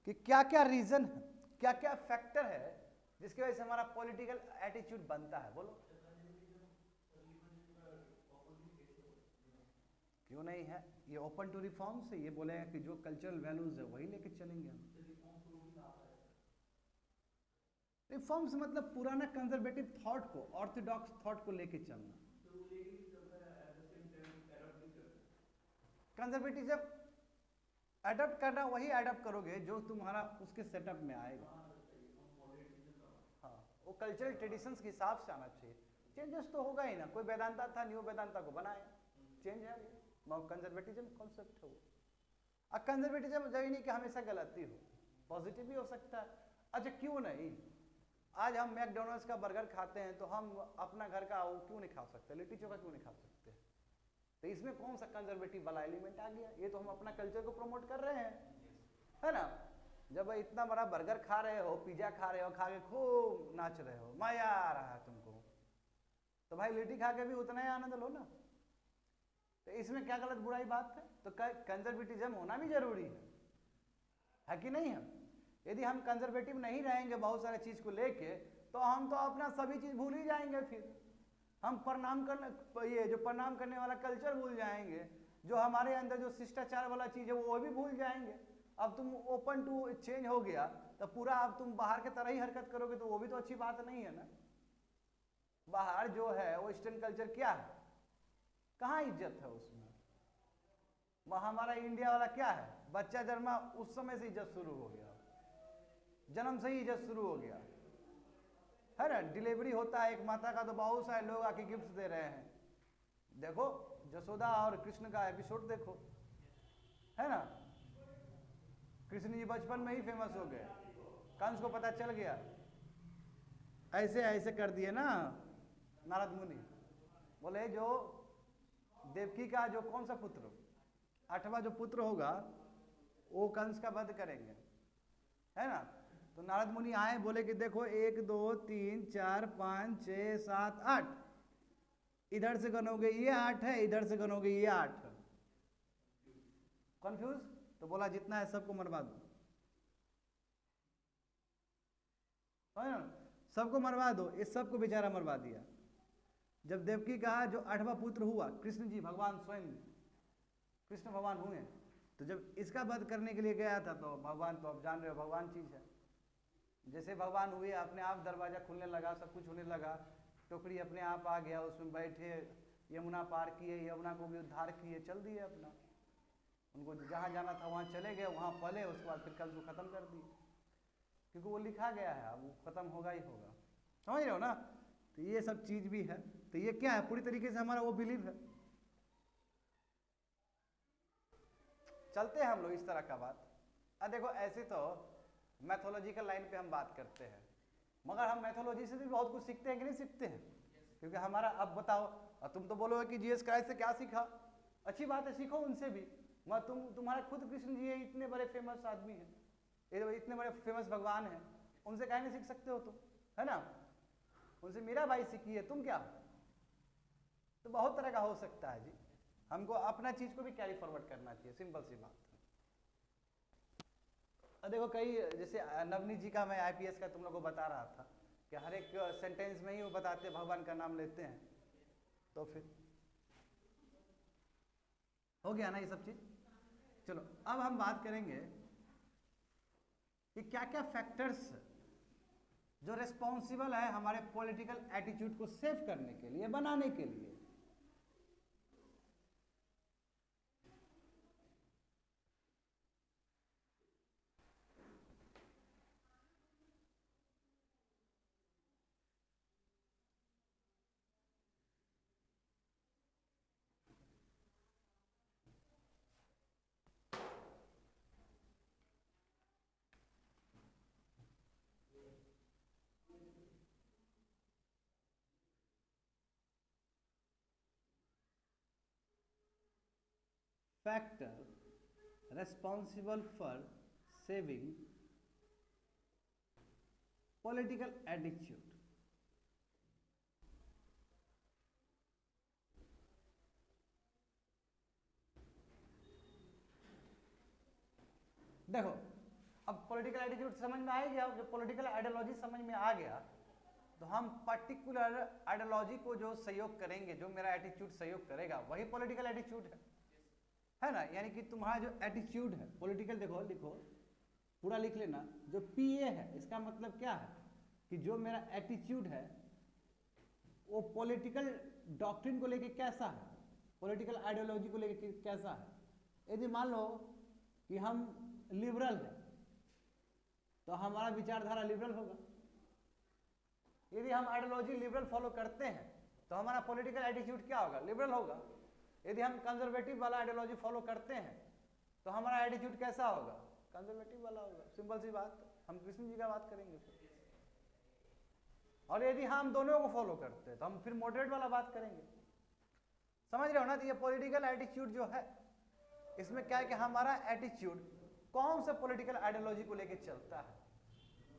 कि क्या क्या रीजन है, क्या क्या फैक्टर है जिसकी वजह से हमारा पॉलिटिकल एटीट्यूड बनता है। बोलो क्यों नहीं है। ये ओपन टू रिफॉर्म से ये बोलेगा कि जो कल्चरल वैल्यूज है वही लेके चलेंगे हम। रिफॉर्म्स मतलब पुराना कंजर्वेटिव थॉट को, ऑर्थोडॉक्स थॉट को लेके चलना। कंजर्वेटिज्म अडॉप्ट करना वही अडॉप्ट करोगे जो तुम्हारा उसके सेटअप में आएगा। हाँ, वो कल्चरल ट्रेडिशंस के हिसाब से आना चाहिए। चेंजेस तो होगा ही ना, कोई वेदांता था, न्यू वेदांता को बनाया, चेंज है, कंजर्वेटिज्म कॉन्सेप्ट है वो। अब कंजर्वेटिज्म जरूरी नहीं कि हमेशा गलती हो, पॉजिटिव भी हो सकता है। अच्छा क्यों नहीं, आज हम मैकडोनल्ड्स का बर्गर खाते हैं तो हम अपना घर का वो क्यों नहीं खा सकते, लिट्टी चोखा क्यों नहीं खा सकते? तो इसमें कौन सा कंजर्वेटिव वाला एलिमेंट आ गया? ये तो हम अपना कल्चर को प्रमोट कर रहे हैं, है ना। जब इतना बड़ा बर्गर खा रहे हो, पिज्जा खा रहे हो, खा के खूब नाच रहे हो, मजा आ रहा है तुमको, तो भाई लिट्टी खा के भी उतना ही आनंद लो ना। तो इसमें क्या गलत बुराई बात है? तो कंजर्वेटिज्म होना भी जरूरी है कि नहीं? है यदि हम कंजर्वेटिव नहीं रहेंगे बहुत सारे चीज को लेके, तो हम तो अपना सभी चीज भूल ही जाएंगे। फिर हम प्रणाम करने, ये जो प्रणाम करने वाला कल्चर भूल जाएंगे, जो हमारे अंदर जो शिष्टाचार वाला चीज है वो भी भूल जाएंगे। अब तुम ओपन टू चेंज हो गया तो पूरा अब तुम बाहर के तरह ही हरकत करोगे, तो वो भी तो अच्छी बात नहीं है ना। बाहर जो है वो वेस्टर्न कल्चर क्या है, कहाँ इज्जत है उसमें? वहाँ हमारा इंडिया वाला क्या है, बच्चा जन्मा उस समय से इज्जत शुरू हो गया, जन्म से ही इज्जत शुरू हो गया, है ना। डिलीवरी होता है एक माता का तो बहुत सारे लोग आके गिफ्ट दे रहे हैं। देखो जसोदा और कृष्ण का एपिसोड देखो, है ना। कृष्ण जी बचपन में ही फेमस हो गए, कंस को पता चल गया, ऐसे ऐसे कर दिए ना नारद मुनि, बोले जो देवकी का जो कौन सा पुत्र, 8वां जो पुत्र होगा वो कंस का वध करेंगे, है ना। तो नारद मुनि आए, बोले कि देखो 1 2 3 4 5 6 7 8, इधर से गनोगे ये 8 है, इधर से गनोगे ये 8 है। कंफ्यूज? तो बोला जितना है सबको मरवा दो, है ना, सबको मरवा दो। इस सबको बेचारा मरवा दिया। जब देवकी का जो 8वां पुत्र हुआ, कृष्ण जी भगवान स्वयं कृष्ण भगवान हुए, तो जब इसका वध करने के लिए गया था तो भगवान, तो अब जान रहे हो भगवान चीज है, जैसे भगवान हुए अपने आप दरवाजा खुलने लगा, सब कुछ होने लगा, टोकरी अपने आप आ गया, उसमें बैठे यमुना पार किए, यमुना को भी उद्धार किए, चल दिए अपना, उनको जहाँ जाना था वहाँ चले गए, वहाँ पले, उसके बाद फिर कंस को खत्म कर दिए, क्योंकि वो लिखा गया है, अब वो खत्म होगा ही होगा, समझ रहे हो ना। तो ये सब चीज भी है, तो ये क्या है, पूरी तरीके से हमारा वो बिलीव है। चलते हैं हम लोग इस तरह का बात। अब देखो ऐसे तो मैथोलॉजिकल लाइन पे हम बात करते हैं, मगर हम मैथोलॉजी से भी बहुत कुछ सीखते हैं कि नहीं सीखते हैं? क्योंकि हमारा, अब बताओ, तुम तो बोलोगे कि जीसस क्राइस्ट से क्या सीखा, अच्छी बात है, सीखो उनसे भी। मगर तुम्हारा खुद कृष्ण जी इतने बड़े फेमस आदमी हैं, इतने बड़े फेमस भगवान हैं, उनसे क्या नहीं सीख सकते हो तुम, है ना। उनसे मीरा बाई सीखी है, तुम क्या? तो बहुत तरह का हो सकता है जी, हमको अपना चीज को भी कैरी फॉरवर्ड करना चाहिए, सिंपल सी बात है। देखो कई, जैसे नवनीत जी का मैं आईपीएस का तुम लोगों को बता रहा था कि हर एक सेंटेंस में ही वो बताते भगवान का नाम लेते हैं, तो फिर हो गया ना ये सब चीज। चलो अब हम बात करेंगे कि क्या क्या फैक्टर्स जो रिस्पॉन्सिबल है हमारे पॉलिटिकल एटीट्यूड को सेव करने के लिए, बनाने के लिए। Factor responsible for saving political attitude. देखो अब पॉलिटिकल एटीट्यूड समझ में आ गया, पॉलिटिकल आइडियोलॉजी समझ में आ गया, तो हम पर्टिकुलर आइडियोलॉजी को जो सहयोग करेंगे, जो मेरा एटीट्यूड सहयोग करेगा, वही पॉलिटिकल एटीट्यूड है ना। यानी कि तुम्हारा जो एटीट्यूड है पॉलिटिकल, देखो लिखो, पूरा लिख लेना, जो पीए है इसका मतलब क्या है कि जो मेरा एटीट्यूड है वो पॉलिटिकल डॉक्ट्रिन को लेके कैसा है, पॉलिटिकल आइडियोलॉजी को लेके कैसा है। यदि मान लो कि हम लिबरल हैं तो हमारा विचारधारा लिबरल होगा। यदि हम आइडियोलॉजी लिबरल फॉलो करते हैं तो हमारा पॉलिटिकल एटीट्यूड क्या होगा? लिबरल होगा। यदि हम कंजर्वेटिव वाला आइडियोलॉजी फॉलो करते हैं तो हमारा एटीट्यूड कैसा होगा? कंजर्वेटिव वाला होगा। सिंपल सी बात। हम कृष्ण जी का बात करेंगे फिर। और यदि हम दोनों को फॉलो करते हैं तो हम फिर मॉडरेट वाला बात करेंगे। समझ रहे हो ना? तो ये पॉलिटिकल एटीट्यूड जो है, इसमें क्या है कि हमारा एटीट्यूड कौन सा पॉलिटिकल आइडियोलॉजी को लेकर चलता है।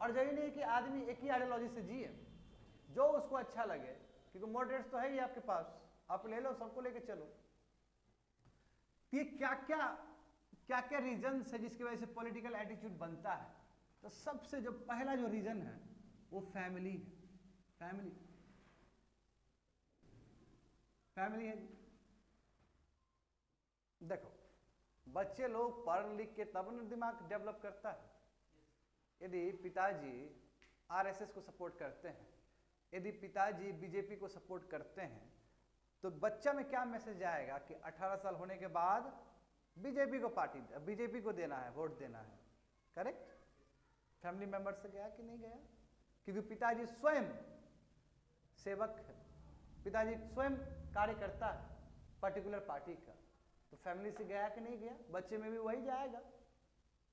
और जरूरी नहीं कि आदमी एक ही आइडियोलॉजी से जिए, जो उसको अच्छा लगे, क्योंकि मॉडरेट्स तो है ही आपके पास, आप ले लो, सबको लेके चलो। ये क्या क्या रीजन है जिसकी वजह से पॉलिटिकल एटीट्यूड बनता है? तो सबसे जो पहला जो रीजन है वो फैमिली है। फैमिली है। देखो, बच्चे लोग पढ़ लिख के तब न दिमाग डेवलप करता है। यदि पिताजी आरएसएस को सपोर्ट करते हैं, यदि पिताजी बीजेपी को सपोर्ट करते हैं, तो बच्चा में क्या मैसेज आएगा कि 18 साल होने के बाद बीजेपी को देना है, वोट देना है। करेक्ट? फैमिली मेंबर से गया कि नहीं गया? क्योंकि पिताजी स्वयं सेवक है, पिताजी स्वयं कार्य करता है पर्टिकुलर पार्टी का, तो फैमिली से गया कि नहीं गया? बच्चे में भी वही जाएगा।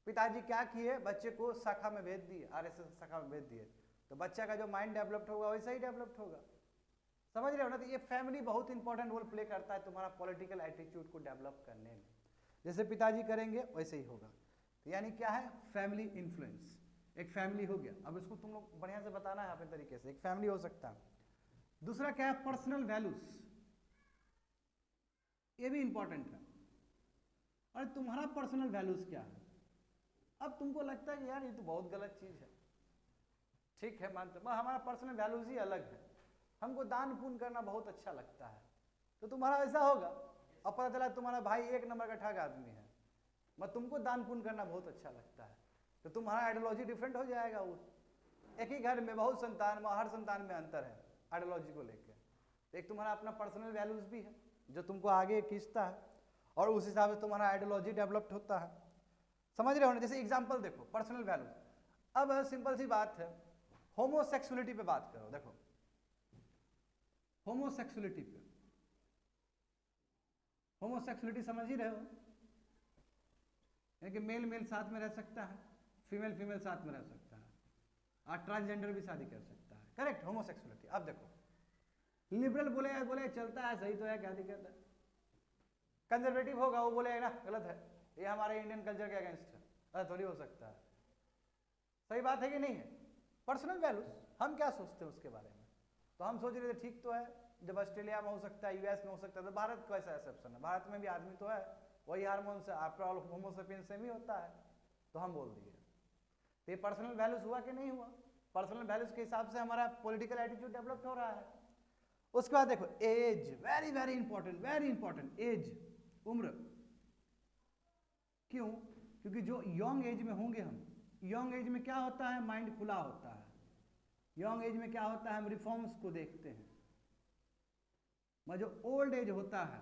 पिताजी क्या किए? बच्चे को शाखा में भेज दिए, आरएसएस शाखा में भेज दिए, तो बच्चा का जो माइंड डेवलप्ड होगा वैसा ही डेवलप्ड होगा। समझ रहे हो ना? तो ये फैमिली बहुत इंपॉर्टेंट रोल प्ले करता है तुम्हारा पॉलिटिकल एटीट्यूड को डेवलप करने में। जैसे पिताजी करेंगे वैसे ही होगा। तो यानी क्या है? Family influence. एक फैमिली हो गया। अब इसको तुम लोग बढ़िया से बताना है अपने तरीके से। एक फैमिली हो सकता है। दूसरा क्या है? Personal values. ये भी इंपॉर्टेंट है। और तुम्हारा पर्सनल वैल्यूज क्या है? अब तुमको लगता है कि यार ये तो बहुत गलत चीज है, ठीक है, मानते, हमारा पर्सनल वैल्यूज ही अलग है। हमको दान पुण्य करना बहुत अच्छा लगता है, तो तुम्हारा ऐसा होगा। अब पता चला तुम्हारा भाई एक नंबर का ठग आदमी है, मगर तुमको दान पुण्य करना बहुत अच्छा लगता है, तो तुम्हारा आइडियोलॉजी डिफरेंट हो जाएगा। वो एक ही घर में बहुत संतान, हर संतान में अंतर है आइडियोलॉजी को लेकर। एक तुम्हारा अपना पर्सनल वैल्यूज भी है जो तुमको आगे खींचता है, और उस हिसाब से तुम्हारा आइडियोलॉजी डेवलप्ड होता है। समझ रहे हो ना? जैसे एग्जांपल देखो, पर्सनल वैल्यूज। अब सिंपल सी बात है, होमोसेक्सुअलिटी पे बात करो। देखो, होमोसेक्सुअलिटी पे, होमोसेक्सुअलिटी समझ ही रहे हो, यानी कि मेल मेल साथ में रह सकता है, फीमेल फीमेल साथ में रह सकता है, और ट्रांसजेंडर भी शादी कर सकता है। करेक्ट? होमोसेक्सुअलिटी। अब देखो, लिबरल बोले चलता है, सही तो है, क्या दिक्कत है? कंजर्वेटिव होगा, वो बोले ना गलत है, ये हमारे इंडियन कल्चर के अगेंस्ट है, ऐसा थोड़ी हो सकता है। सही बात है कि नहीं है? पर्सनल वैल्यूज, हम क्या सोचते हैं उसके बारे में? तो हम सोच रहे थे ठीक तो है, जब ऑस्ट्रेलिया में हो सकता है, यूएस में हो सकता है, तो भारत का ऐसा एक्सेप्शन है? भारत में भी आदमी तो है, वही हार्मोन से, आफ्टर ऑल होमोसेपियन सेम ही होता है, तो हम बोल दिए। तो ये पर्सनल वैल्यूज हुआ कि नहीं हुआ? पर्सनल वैल्यूज के हिसाब से हमारा पॉलिटिकल एटीट्यूड डेवलप हो रहा है। उसके बाद देखो, age, very very important, age, उम्र। क्यों? क्योंकि जो यंग एज में होंगे हम, यंग एज में क्या होता है? माइंड खुला होता है। यंग एज में क्या होता है? हम रिफॉर्म्स को देखते हैं। मगर जो ओल्ड एज होता है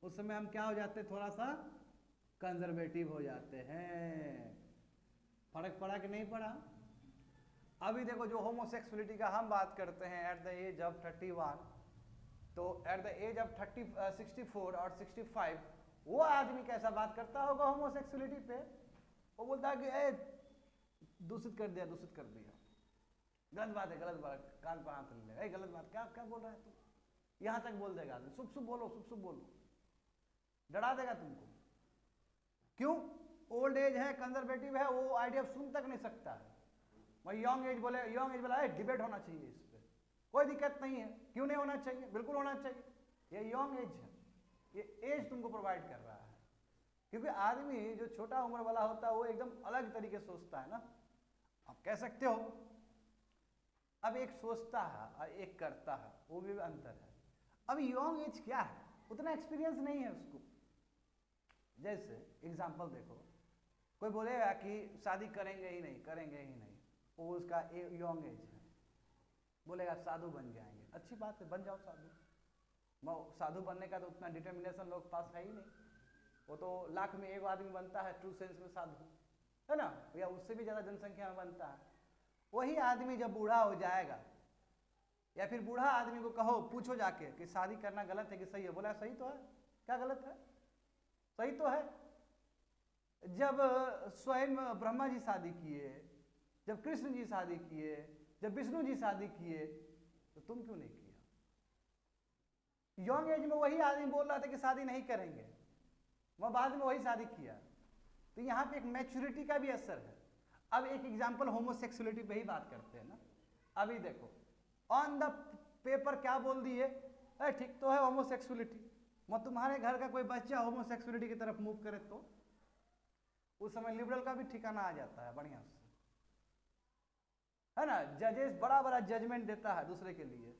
उस समय हम क्या हो जाते हैं? थोड़ा सा कंजर्वेटिव हो जाते हैं। फर्क पड़ा कि नहीं पड़ा? अभी देखो, जो होमोसेक्सुअलिटी का हम बात करते हैं एट द एज ऑफ 31, तो एट द एज ऑफ 64 और 65 वो आदमी कैसा बात करता होगा होमोसेक्सुअलिटी पे? वो बोलता है कि दूषित कर दिया, गलत बात है, गलत बात, कान पर हाथ ले लेगा, गलत बात, क्या बोल रहा है तू? यहां तक बोल देगा आदमी, शुभ बोलो, डरा देगा तुमको। क्यों? ओल्ड एज है, कंजर्वेटिव है, वो आइडिया सुन तक नहीं सकता है। वही यंग एज बोला डिबेट होना चाहिए इस पर, कोई दिक्कत नहीं है। क्यों नहीं होना चाहिए? बिल्कुल होना चाहिए। ये यंग एज है, ये एज तुमको प्रोवाइड कर रहा है। क्योंकि आदमी जो छोटा उम्र वाला होता है वो एकदम अलग तरीके से सोचता है ना, आप कह सकते हो। अब एक सोचता है और एक करता है, वो भी अंतर है। अब यंग एज क्या है? उतना एक्सपीरियंस नहीं है उसको। जैसे एग्जांपल देखो, कोई बोलेगा कि शादी करेंगे ही नहीं, वो उसका यंग एज है, बोलेगा साधु बन जाएंगे। अच्छी बात है, बन जाओ साधु। साधु बनने का तो उतना डिटर्मिनेशन लोग पास है ही नहीं। वो तो लाख में एक आदमी बनता है ट्रू सेंस में साधु, है ना, या उससे भी ज़्यादा जनसंख्या में बनता है। वही आदमी जब बूढ़ा हो जाएगा, या फिर बूढ़ा आदमी को कहो, पूछो जाके कि शादी करना गलत है कि सही है, बोला सही तो है, क्या गलत है, सही तो है। जब स्वयं ब्रह्मा जी शादी किए, जब कृष्ण जी शादी किए, जब विष्णु जी शादी किए, तो तुम क्यों नहीं किया? यंग एज में वही आदमी बोल रहा था कि शादी नहीं करेंगे, वह बाद में वही शादी किया। तो यहाँ पे एक मैच्योरिटी का भी असर है। अब एक एग्जांपल होमोसेक्सुअलिटी पे ही बात करते हैं ना। अभी देखो ऑन द पेपर क्या बोल दिए, ठीक तो है होमोसेक्सुअलिटी, मैं तुम्हारे घर का कोई बच्चा होमोसेक्सुअलिटी की तरफ मूव करे तो उस समय लिबरल का भी ठिकाना आ जाता है बढ़िया से, है ना। जजेस बड़ा बड़ा जजमेंट देता है दूसरे के लिए,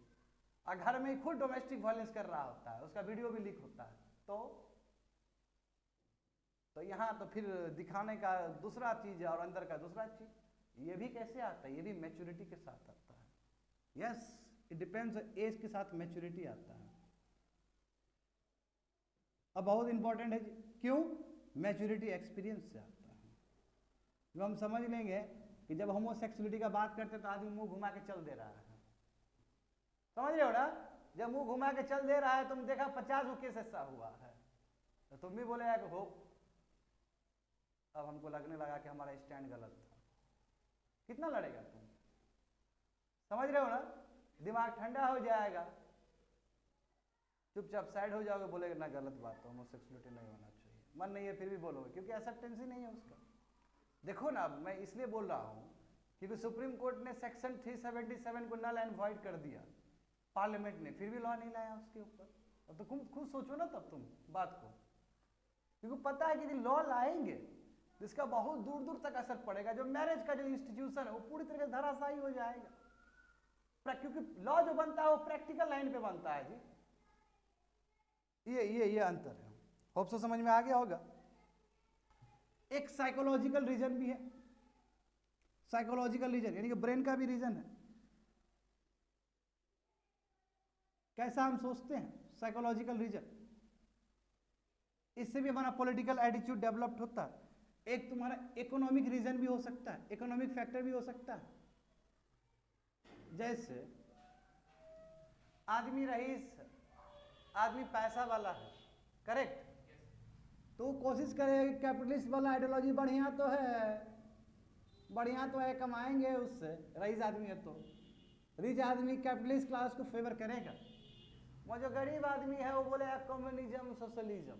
और घर में खुद डोमेस्टिक वायलेंस कर रहा होता है, उसका वीडियो भी लीक होता है। तो यहाँ तो फिर दिखाने का दूसरा चीज है और अंदर का दूसरा चीज। ये भी कैसे आता है? ये भी मैच्योरिटी के साथ आता है। यस, इट डिपेंड्स, एज के साथ मैच्योरिटी आता है। अब बहुत इंपॉर्टेंट है, क्यों? मैच्योरिटी एक्सपीरियंस से आता है। जब हम समझ लेंगे कि जब होमोसेक्सुअलिटी का बात करते तो आदमी मुंह घुमा के चल दे रहा है, समझ रहे हो ना। जब मुंह घुमा के चल दे रहा है, तुम देखा 50 केस ऐसा हुआ है, तो तुम भी बोलेगा कि हो, अब हमको लगने लगा कि हमारा स्टैंड गलत था। कितना लड़ेगा तुम? समझ रहे हो ना। दिमाग ठंडा हो जाएगा, चुपचाप साइड हो जाओगे, बोलेगा ना गलत बात है, होमोसेक्सुअलिटी नहीं होना चाहिए। मन नहीं है फिर भी बोलोगे, क्योंकि एक्सेप्टेंस ही नहीं है उसका। देखो ना, मैं इसलिए बोल रहा हूँ क्योंकि सुप्रीम कोर्ट ने सेक्शन 377 को नल एंड वॉइड कर दिया, पार्लियामेंट ने फिर भी लॉ नहीं लाया उसके ऊपर। अब तो खुद सोचो ना तब तुम बात को, क्योंकि पता है कि यदि लॉ लाएंगे तो इसका बहुत दूर दूर तक असर पड़ेगा। जो मैरिज का जो इंस्टीट्यूशन है वो पूरी तरह से धराशायी हो जाएगा, क्योंकि लॉ जो बनता है वो प्रैक्टिकल लाइन पे बनता है जी। ये अंतर है। होप सो समझ में आ गया होगा। एक साइकोलॉजिकल रीजन भी है, साइकोलॉजिकल रीजन यानी कि ब्रेन का भी रीजन है, कैसा हम सोचते हैं, साइकोलॉजिकल रीजन। इससे भी हमारा पॉलिटिकल एटीट्यूड डेवलप्ड होता है। एक तुम्हारा इकोनॉमिक रीजन भी हो सकता है, इकोनॉमिक फैक्टर भी हो सकता है। जैसे आदमी रईस है, आदमी पैसा वाला है, करेक्ट, तो कोशिश करेगा कि कैपिटलिस्ट वाला आइडियोलॉजी बढ़िया तो है, कमाएंगे उससे, रईस आदमी है तो। रिच आदमी कैपिटलिस्ट क्लास को फेवर करेगा, वो जो गरीब आदमी है वो बोलेगा कम्युनिज्म सोशलिज्म।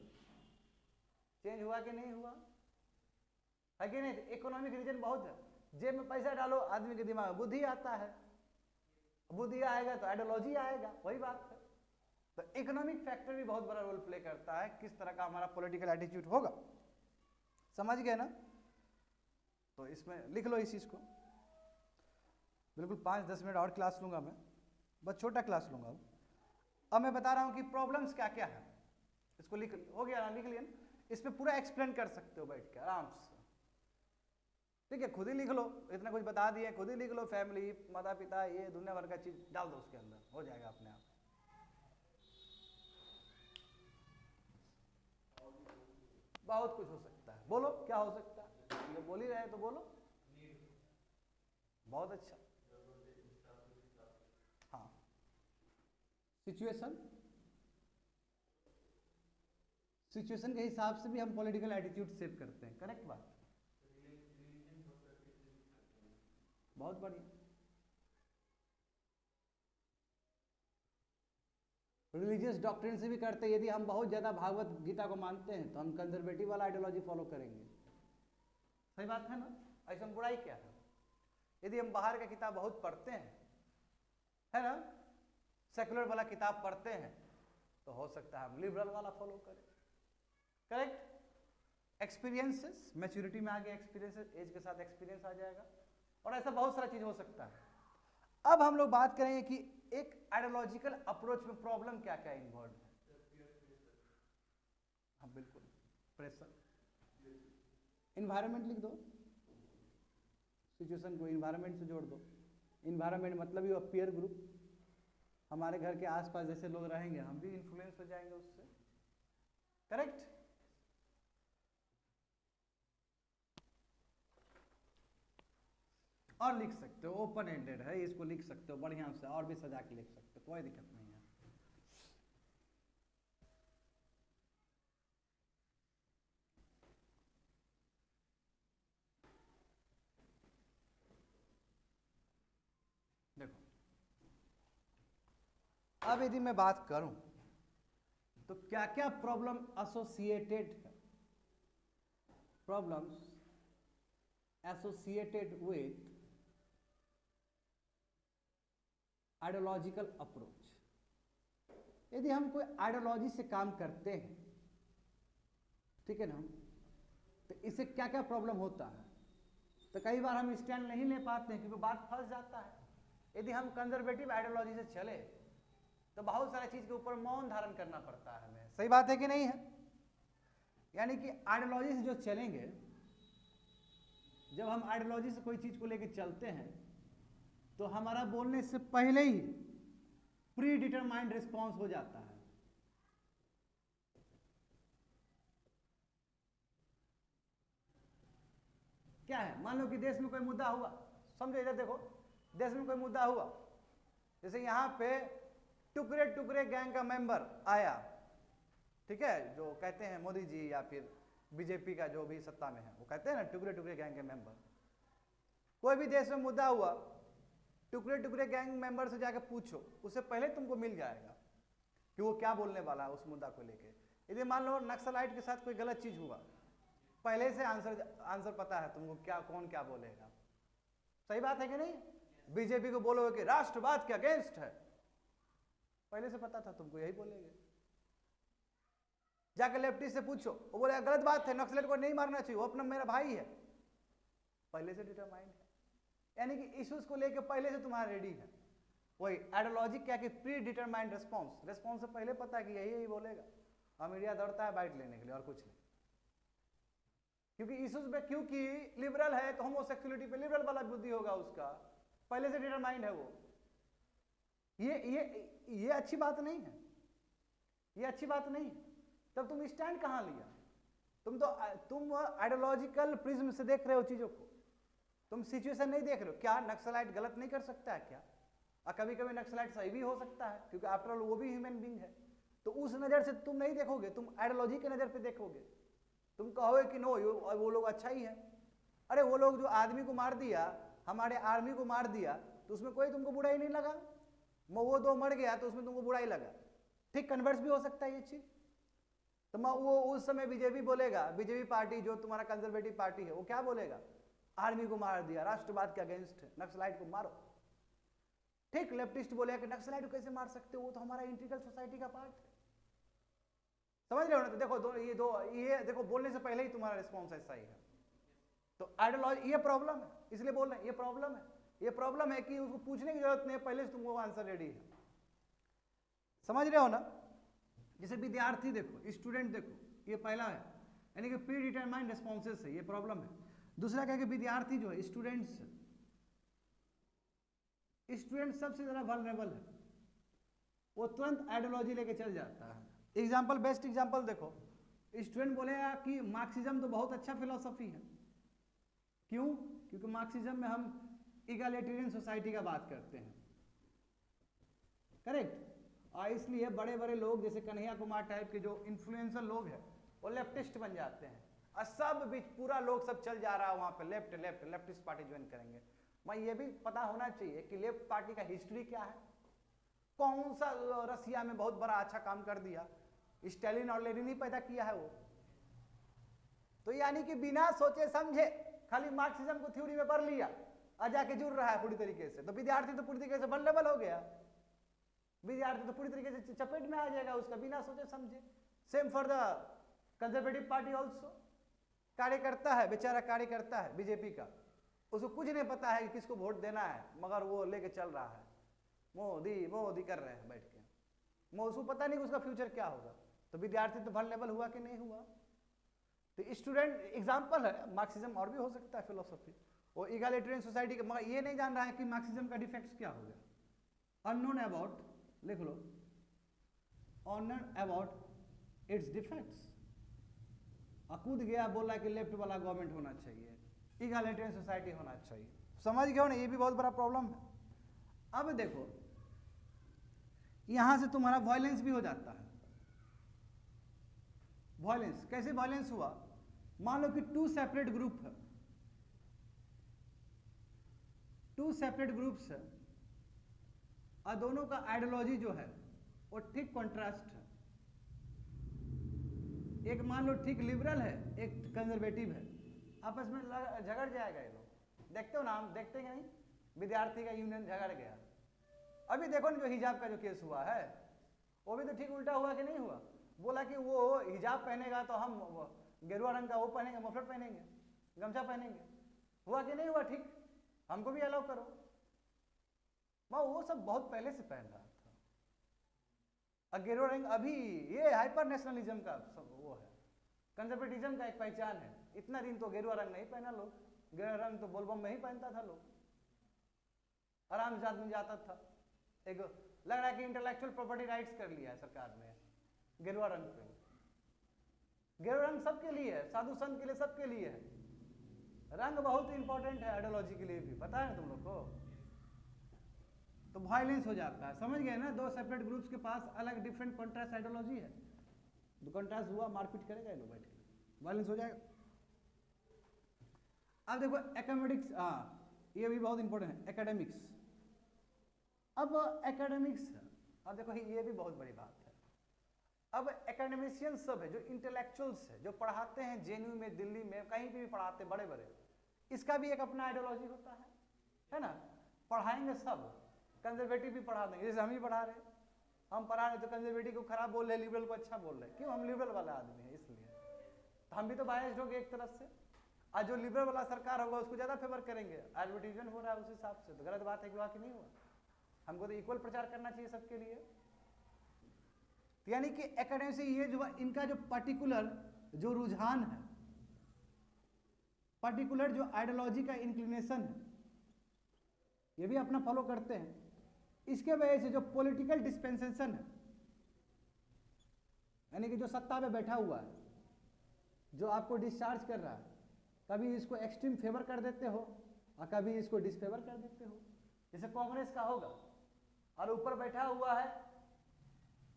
चेंज हुआ कि नहीं हुआ? है कि नहीं? इकोनॉमिक रीजन बहुत है। जेब में पैसा डालो, आदमी के दिमाग में बुद्धि आता है, बुद्धि आएगा तो आइडियोलॉजी आएगा, वही बात है। तो इकोनॉमिक फैक्टर भी बहुत बड़ा रोल प्ले करता है किस तरह का हमारा पॉलिटिकल एटीट्यूड होगा। समझ गए ना। तो इसमें लिख लो इस चीज को, बिल्कुल 5-10 मिनट और क्लास लूंगा मैं, बस छोटा क्लास लूंगा। अब मैं बता रहा हूं कि प्रॉब्लम्स क्या क्या है, इसको लिख, हो गया ना, लिख लिया ना। इस पे पूरा एक्सप्लेन कर सकते हो बैठ के आराम से, ठीक है। खुद ही लिख लो, इतना कुछ बता दिए, खुद ही लिख लो। फैमिली, माता पिता, ये दुनिया भर का चीज डाल दो उसके अंदर, हो जाएगा अपने आप। बहुत कुछ हो सकता है, बोलो क्या हो सकता है, ये बोल ही रहे तो बोलो। बहुत अच्छा, हाँ। सिचुएशन के हिसाब से भी हम पॉलिटिकल एटीट्यूड सेव करते हैं, करेक्ट बात। बहुत बढ़िया। रिलीजियस डॉक्ट्रिन से भी करते हैं। यदि हम बहुत ज्यादा भागवत गीता को मानते हैं तो हम कंजर्वेटिव वाला आइडियोलॉजी फॉलो करेंगे, सही बात है ना। ऐसा बुराई क्या है? यदि हम बाहर का किताब बहुत पढ़ते हैं, है ना, सेकुलर वाला किताब पढ़ते हैं, तो हो सकता है हम लिबरल वाला फॉलो करें, करेक्ट। एक्सपीरियंसेस, मैच्योरिटी में आ गया एक्सपीरियंसेस, एज के साथ एक्सपीरियंस आ जाएगा, और ऐसा बहुत सारा चीज हो सकता है। अब हम लोग बात करेंगे कि एक आइडियोलॉजिकल अप्रोच में प्रॉब्लम क्या क्या इन्वॉल्व है। हाँ बिल्कुल, प्रेशर, इन्वायरमेंट लिख दो, सिचुएशन को इन्वायरमेंट से जोड़ दो। इन्वायरमेंट मतलब ही पीयर ग्रुप, हमारे घर के आसपास जैसे लोग रहेंगे हम भी इन्फ्लुएंस हो जाएंगे उससे, करेक्ट। और लिख सकते हो, ओपन एंडेड है, इसको लिख सकते हो बढ़िया से, और भी सजा के लिख सकते हो, कोई दिक्कत नहीं है। देखो अब यदि मैं बात करूं तो क्या क्या प्रॉब्लम एसोसिएटेड है, problems associated with ideological approach. यदि हम कोई आइडियोलॉजी से काम करते हैं, ठीक है ना, तो इससे क्या क्या प्रॉब्लम होता है। तो कई बार हम स्टैंड नहीं ले पाते हैं क्योंकि बात फंस जाता है। यदि हम कंजर्वेटिव आइडियोलॉजी से चले तो बहुत सारी चीज के ऊपर मौन धारण करना पड़ता है हमें, सही बात है कि नहीं है। यानी कि आइडियोलॉजी से जो चलेंगे, जब हम आइडियोलॉजी से कोई चीज को लेकर चलते हैं तो हमारा बोलने से पहले ही प्री डिटरमाइंड रिस्पॉन्स हो जाता है। क्या है, मान लो कि देश में कोई मुद्दा हुआ, समझो इधर देखो, देश में कोई मुद्दा हुआ, जैसे यहां पे टुकड़े टुकड़े गैंग का मेंबर आया, ठीक है, जो कहते हैं मोदी जी या फिर बीजेपी का जो भी सत्ता में है वो कहते हैं ना टुकड़े टुकड़े गैंग के मेंबर। कोई भी देश में मुद्दा हुआ, टुकड़े टुकड़े गैंग मेंबर से जाकर पूछो, उससे पहले तुमको मिल जाएगा कि वो क्या बोलने वाला है उस मुद्दा को लेके। यदि मान लो नक्सलाइट के साथ कोई गलत चीज हुआ, पहले से आंसर पता है तुमको, क्या कौन क्या बोलेगा, सही बात है कि नहीं। बीजेपी को बोलोगे कि राष्ट्रवाद के अगेंस्ट है, पहले से पता था तुमको यही बोलेंगे। जाकर लेफ्टी से पूछो, वो बोलेगा गलत बात है, नक्सलेट को नहीं मारना चाहिए, वो अपना मेरा भाई है, पहले से डिटरमाइंड है। यानी कि इश्यूज को लेकर पहले से तुम्हारा रेडी है। वही आइडियोलॉजी क्या कि प्री डिटरमाइंड रिस्पॉन्स, रिस्पॉन्स से पहले पता है कि यही बोलेगा, और मीडिया दौड़ता है बाइट लेने के लिए और कुछ नहीं। क्योंकि इश्यूज में, क्योंकि लिबरल है तो होमोसेक्सुअलिटी पे लिबरल वाला बुद्धि होगा उसका, पहले से डिटरमाइंड है वो। ये अच्छी बात नहीं है, ये अच्छी बात नहीं है। तब तुम स्टैंड कहां लिया? तुम आइडियोलॉजिकल प्रिज्म से देख रहे हो चीजों को, तुम सिचुएशन नहीं देख रहे हो। क्या नक्सलाइट गलत नहीं कर सकता है क्या? और कभी कभी नक्सलाइट सही भी हो सकता है, क्योंकि आफ्टर ऑल वो भी ह्यूमन बीइंग है। तो उस नजर से तुम नहीं देखोगे, तुम आइडियोलॉजी के नजर पे देखोगे। तुम कहोगे कि नो वो लोग अच्छा ही है। अरे वो लोग जो आदमी को मार दिया, हमारे आर्मी को मार दिया, तो उसमें कोई तुमको बुरा ही नहीं लगा। वो दो मर गया तो उसमें तुमको बुरा ही लगा। ठीक, कन्वर्स भी हो सकता है ये चीज। तो वो उस समय बीजेपी बोलेगा, बीजेपी पार्टी जो तुम्हारा कंजर्वेटिव पार्टी है, वो क्या बोलेगा? आर्मी को मार दिया, राष्ट्रवाद के अगेंस्ट है, नक्सलाइट को मारो। ठीक, लेफ्टिस्ट बोलेगा कि नक्सलाइट को कैसे मार सकते हो, वो तो हमारा इंटीग्रल सोसाइटी का पार्ट है। समझ रहे हो ना? तो देखो ये देखो, बोलने से पहले ही तुम्हारा रिस्पॉन्स ऐसा ही है। तो आइडियोलॉजी, ये प्रॉब्लम है, इसलिए बोल रहे हैं ये प्रॉब्लम है। ये प्रॉब्लम है कि उसको पूछने की जरूरत नहीं है, पहले से तुमको आंसर रेडी है। समझ रहे हो ना? जैसे विद्यार्थी देखो, स्टूडेंट देखो, ये पहला है, यानी कि प्री डिटरमाइंड रिस्पॉन्सेस है, ये प्रॉब्लम है। दूसरा क्या है कि विद्यार्थी जो है, स्टूडेंट सबसे ज्यादा वल्नरेबल है, वो तुरंत आइडियोलॉजी लेके चल जाता है। एग्जाम्पल, बेस्ट एग्जाम्पल देखो, स्टूडेंट बोलेगा कि मार्क्सिज्म तो बहुत अच्छा फिलॉसफी है। क्यों? क्योंकि मार्क्सिज्म में हम इगैलिटेरियन सोसाइटी का बात करते हैं, करेक्ट। और इसलिए बड़े बड़े लोग जैसे कन्हैया कुमार टाइप के जो इन्फ्लुएंसर लोग हैं, वो लेफ्टिस्ट बन जाते हैं, और सब बीच पूरा लोग सब चल जा रहा है वहां पे लेफ्टिस्ट पार्टी ज्वाइन करेंगे। मैं ये भी पता होना चाहिए कि लेफ्ट पार्टी का हिस्ट्री क्या है, कौन सा रसिया में बहुत बड़ा अच्छा काम कर दिया, स्टालिन और लेनिन ही पैदा किया है वो। तो यानी कि बिना सोचे समझे खाली मार्क्सिज्म को थ्योरी में पढ़ लिया और जाके जुड़ रहा है पूरी तरीके से, तो विद्यार्थी तो पूरी तरीके से वल्नरेबल हो गया, विद्यार्थी तो पूरी तरीके से चपेट में आ जाएगा उसका, बिना सोचे समझे। Same for the conservative party also. कार्यकर्ता है बेचारा, कार्यकर्ता है बीजेपी का, उसको कुछ नहीं पता है कि किसको वोट देना है, मगर वो लेके चल रहा है, मोदी मोदी कर रहे हैं बैठ के, उसको पता नहीं कि उसका फ्यूचर क्या होगा। तो विद्यार्थी तो वल्नरेबल हुआ कि नहीं हुआ? तो स्टूडेंट एग्जाम्पल है, मार्क्सिज्म और भी हो सकता है फिलोसफी, वो इगैलिटेरियन सोसाइटी का, मगर ये नहीं जान रहा है कि मार्क्सिज्म का डिफेक्ट्स क्या हो गया। अननोन अबाउट, लिख लो, अननोन अबाउट इट्स डिफेक्ट्स। कूद गया, बोला कि लेफ्ट वाला गवर्नमेंट होना चाहिए, इगैलिटेरियन सोसाइटी होना चाहिए, समझ गए हो ना, ये भी बहुत बड़ा प्रॉब्लम है। अब देखो यहां से तुम्हारा वायलेंस भी हो जाता है। वायलेंस कैसे वायलेंस हुआ? मान लो कि टू सेपरेट ग्रुप है, टू सेपरेट ग्रुप्स है और दोनों का आइडियोलॉजी जो है वो ठीक कॉन्ट्रास्ट है। एक मान लो ठीक लिबरल है, एक कंजर्वेटिव है, आपस में झगड़ जाएगा ये लोग। देखते हो ना, हम देखते हैं नहीं, विद्यार्थी का यूनियन झगड़ गया। अभी देखो ना जो हिजाब का जो केस हुआ है वो भी तो ठीक उल्टा हुआ कि नहीं हुआ? बोला कि वो हिजाब पहनेगा तो हम गेरुआ रंग का वो पहनेंगे, मफलर पहनेंगे, गमछा पहनेंगे। हुआ कि नहीं हुआ ठीक? हमको भी अलाउ करो। वो सब बहुत पहले से पहन रहा था। गेरुआ रंग अभी ये हाइपर नेशनलिज्म का वो है, कंजर्वेटिज्म का एक पहचान है। इतना दिन तो गेरुआ रंग नहीं पहना लोग, गेरुआ रंग तो बोलबम में ही पहनता था लोग, आराम से आदमी जाता था। एक लग रहा है कि इंटेलेक्चुअल प्रॉपर्टी राइट्स कर लिया है सरकार ने गेरुआ रंग पे। गेरुआ रंग सबके लिए है, साधु संत के लिए, सबके लिए है। रंग बहुत इंपॉर्टेंट है आइडियोलॉजी के लिए भी, पता है ना तुम लोग को। तो वायलेंस हो जाता है, समझ गए ना? दो सेपरेट ग्रुप्स के पास अलग डिफरेंट कॉन्ट्रास्ट आइडियोलॉजी है, तो कॉन्ट्रास्ट हुआ, मारपीट करेगा ये लोग बैठ के, वायलेंस हो जाएगा। अब देखो एकेडमिक्स, ये भी बहुत इंपॉर्टेंट है, एकेडमिक्स। अब एकेडमिक्स, अब देखो ये भी बहुत बड़ी बात है। अब एकेडमिशियन सब है, जो इंटेलेक्चुअल्स है, जो पढ़ाते हैं जेएनयू में, दिल्ली में, कहीं भी पढ़ाते हैं बड़े बड़े, इसका भी एक अपना आइडियोलॉजी होता है ना? पढ़ाएंगे सब, कंजर्वेटिव भी पढ़ा देंगे, जैसे हम ही पढ़ा रहे हैं। हम पढ़ा रहे तो कंजर्वेटिव को खराब बोल रहे, लिबरल को अच्छा बोल रहे। क्यों? हम लिबरल वाला आदमी है इसलिए, तो हम भी तो बायस्ड हो गए एक तरफ से। आज जो लिबरल वाला सरकार होगा उसको ज्यादा फेवर करेंगे, एडवर्टीजमेंट हो रहा है उस हिसाब से, तो गलत बात है कि हुआ कि नहीं हुआ? हमको तो इक्वल प्रचार करना चाहिए सबके लिए। यानी कि एकेडमी से ये जो इनका जो पर्टिकुलर जो रुझान है, पर्टिकुलर जो आइडियोलॉजी का इंक्लिनेशन है, ये भी अपना फॉलो करते हैं। इसके वजह से जो पॉलिटिकल डिस्पेंसेशन है, यानी कि जो सत्ता पे बैठा हुआ है, जो आपको डिस्चार्ज कर रहा है, कभी इसको एक्सट्रीम फेवर कर देते हो और कभी इसको डिसफेवर कर देते हो। जैसे कांग्रेस का होगा और ऊपर बैठा हुआ है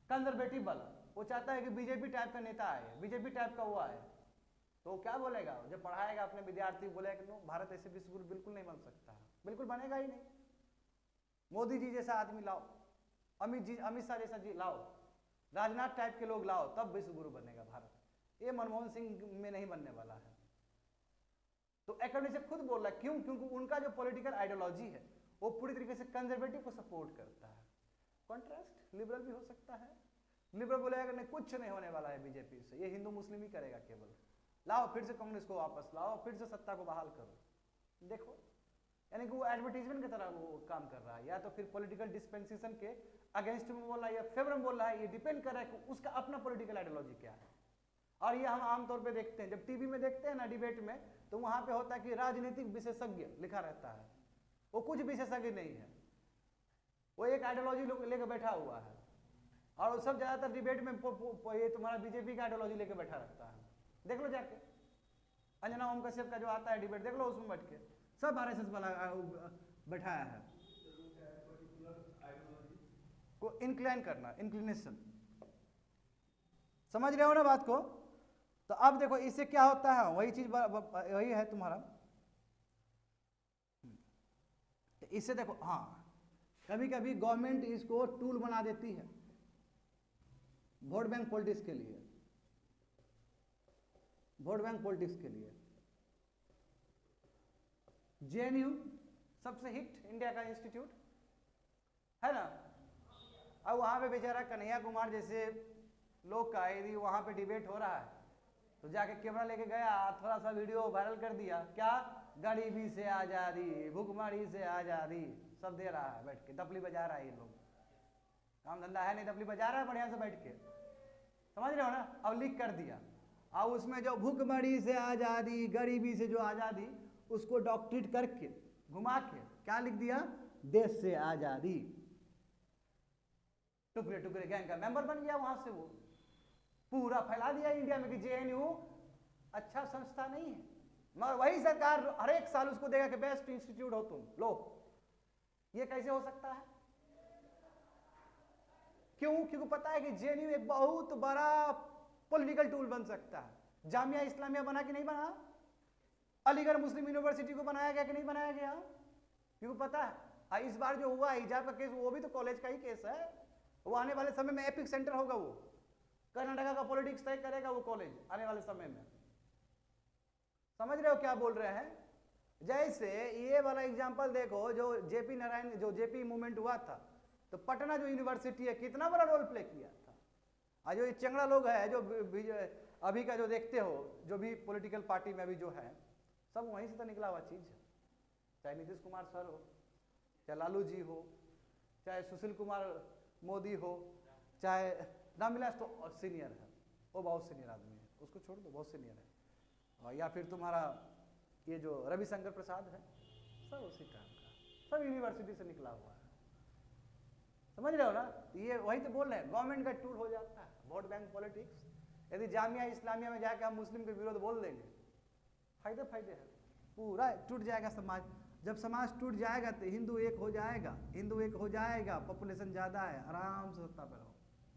कंजर्वेटिव वाला, वो चाहता है कि बीजेपी टाइप का नेता आए, बीजेपी टाइप का वो आए, तो क्या बोलेगा? जब पढ़ाएगा अपने विद्यार्थी, बोलेगा कि नो, भारत ऐसे विश्व बिल्कुल नहीं बन सकता, बिल्कुल बनेगा ही नहीं। मोदी जी जैसा आदमी लाओ, अमित शाह जैसा जी लाओ, राजनाथ टाइप के लोग लाओ, तब विश्व गुरु बनेगा भारत। ये मनमोहन सिंह में नहीं बनने वाला है। तो एकेडमी से खुद बोल रहा है, क्यों? क्योंकि उनका जो पॉलिटिकल आइडियोलॉजी है वो पूरी तरीके से कंजर्वेटिव को सपोर्ट करता है। कॉन्ट्रास्ट लिबरल भी हो सकता है, लिबरल बोलेगा नहीं, कुछ नहीं होने वाला है बीजेपी से, ये हिंदू मुस्लिम ही करेगा केवल, लाओ फिर से कांग्रेस को वापस लाओ, फिर से सत्ता को बहाल करो। देखो, यानी कि वो एडवर्टीजमेंट की तरह वो काम कर रहा है, या तो फिर पॉलिटिकल डिस्पेंसेशन के अगेंस्ट में बोल रहा है या फेवर में बोल रहा है, ये डिपेंड कर रहा है कि उसका अपना पॉलिटिकल आइडियोलॉजी क्या है। और ये हम आमतौर पे देखते हैं, जब टीवी में देखते हैं ना डिबेट में, तो वहां पे होता है कि राजनीतिक विशेषज्ञ लिखा रहता है, वो कुछ विशेषज्ञ नहीं है, वो एक आइडियोलॉजी लेकर बैठा हुआ है, और वो सब ज्यादातर डिबेट में ये तुम्हारा बीजेपी का आइडियोलॉजी लेकर बैठा रहता है। देख लो जाके, अंजना ओम कश्यप का जो आता है डिबेट, देख लो उसमें बैठ के, सब आरएसएस वाला बैठाया है, को इंक्लाइन करना, इंक्लिनेशन। समझ रहे हो ना बात को? तो अब देखो इससे क्या होता है, वही चीज वही है तुम्हारा। तो इससे देखो, हाँ, कभी कभी गवर्नमेंट इसको टूल बना देती है वोट बैंक पॉलिटिक्स के लिए, वोट बैंक पॉलिटिक्स के लिए। जेएनयू सबसे हिट इंडिया का इंस्टीट्यूट है ना, अब वहां पे बेचारा कन्हैया कुमार जैसे लोग का यदि वहां पे डिबेट हो रहा है तो जाके कैमरा लेके गया, थोड़ा सा वीडियो वायरल कर दिया, क्या गरीबी से आजादी, भूखमरी से आजादी, सब दे रहा है बैठ के, दफली बजा रहा है। ये लोग काम धंधा है नहीं, दफली बजा रहा है बढ़िया से बैठ के, समझ रहे हो ना? अब लिख कर दिया, और उसमें जो भूखमरी से आजादी, गरीबी से जो आजादी, उसको डॉक्टरेट करके घुमा के क्या लिख दिया? देश से आजादी। टुकड़े टुकड़े गैंग का मेंबर बन गया, वहां से वो पूरा फैला दिया इंडिया में कि जेएनयू अच्छा संस्था नहीं है, मगर वही सरकार हर एक साल उसको देगा कि बेस्ट इंस्टीट्यूट हो तुम, लो। ये कैसे हो सकता है? क्यों? क्योंकि पता है कि जेएनयू एक बहुत बड़ा पॉलिटिकल टूल बन सकता है। जामिया इस्लामिया बना कि नहीं बना? अलीगढ़ मुस्लिम यूनिवर्सिटी को बनाया गया कि नहीं बनाया गया? क्योंकि पता है इस बार जो हुआ हिजाब का केस, वो भी तो कॉलेज का ही केस है। वो आने वाले समय में एपिक सेंटर होगा, वो कर्नाटका का पॉलिटिक्स तय करेगा वो कॉलेज आने वाले समय में। समझ रहे हो क्या बोल रहे हैं? जैसे ये वाला एग्जांपल देखो, जो जेपी नारायण, जो जेपी मूवमेंट हुआ था, तो पटना जो यूनिवर्सिटी है कितना बड़ा रोल प्ले किया था। और जो ये चंगड़ा लोग है, जो अभी का जो देखते हो, जो भी पॉलिटिकल पार्टी में अभी जो है, सब वहीं से तो निकला हुआ चीज है। चाहे नीतीश कुमार सर हो, चाहे लालू जी हो, चाहे सुशील कुमार मोदी हो, चाहे रामविलास तो सीनियर है, वो बहुत सीनियर आदमी है, उसको छोड़ दो, बहुत सीनियर है। और या फिर तुम्हारा ये जो रविशंकर प्रसाद है, सब उसी काम का, सब यूनिवर्सिटी से निकला हुआ है। समझ रहे हो ना? ये वही तो बोल रहे हैं, गवर्नमेंट का टूल हो जाता है वोट बैंक पॉलिटिक्स। यदि जामिया इस्लामिया में जाके हम मुस्लिम के विरोध बोल देंगे, फायदे फायदे हैं, पूरा टूट जाएगा समाज। जब समाज टूट जाएगा तो हिंदू एक हो जाएगा, हिंदू एक हो जाएगा, पॉपुलेशन ज़्यादा है, आराम से सत्ता पे रहो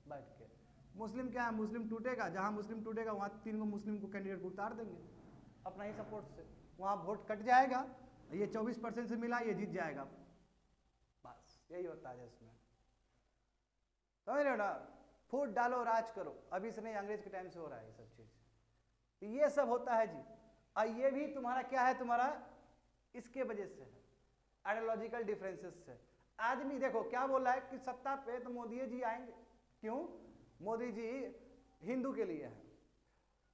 बैठ के। मुस्लिम क्या है, मुस्लिम टूटेगा, जहाँ मुस्लिम टूटेगा वहाँ 3 को मुस्लिम को कैंडिडेट को उतार देंगे अपना ही सपोर्ट से, वहाँ वोट कट जाएगा, ये 24% से मिला, ये जीत जाएगा, बस यही होता है इसमें। समझ रहे हो ना? फूट डालो, राज करो, अभी से नहीं, अंग्रेज के टाइम से हो रहा है ये सब चीज़। तो ये सब होता है जी। और ये भी तुम्हारा क्या है, तुम्हारा इसके वजह से है, आइडियोलॉजिकल डिफरेंसेस से। आदमी देखो क्या बोल रहा है कि सत्ता पे तो मोदी जी आएंगे, क्यों? मोदी जी हिंदू के लिए है।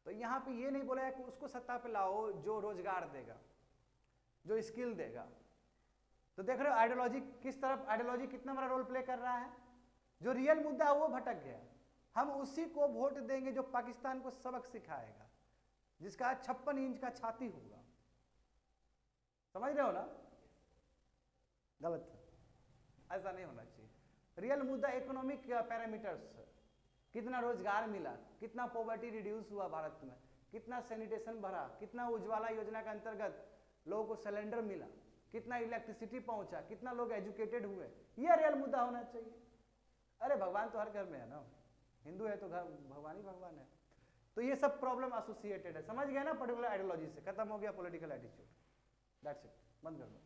तो यहाँ पे ये नहीं बोला है कि उसको सत्ता पे लाओ जो रोजगार देगा, जो स्किल देगा। तो देख रहे हो आइडियोलॉजी किस तरफ, आइडियोलॉजी कितना बड़ा रोल प्ले कर रहा है। जो रियल मुद्दा है वो भटक गया, हम उसी को वोट देंगे जो पाकिस्तान को सबक सिखाएगा, जिसका 56 इंच का छाती होगा। समझ रहे हो ना? गलत है, ऐसा नहीं होना चाहिए। रियल मुद्दा इकोनॉमिक पैरामीटर्स, कितना रोजगार मिला, कितना पॉवर्टी रिड्यूस हुआ भारत में, कितना सैनिटेशन बढ़ा, कितना उज्ज्वला योजना के अंतर्गत लोगों को सिलेंडर मिला, कितना इलेक्ट्रिसिटी पहुंचा, कितना लोग एजुकेटेड हुए, यह रियल मुद्दा होना चाहिए। अरे भगवान तो हर घर में है ना, हिंदू है तो घर भगवान ही भगवान है। तो ये सब प्रॉब्लम एसोसिएटेड है, समझ गए ना? पर्टिकुलर आइडियोलॉजी से खत्म हो गया पॉलिटिकल एटीट्यूड, दैट्स इट, बंद कर दो।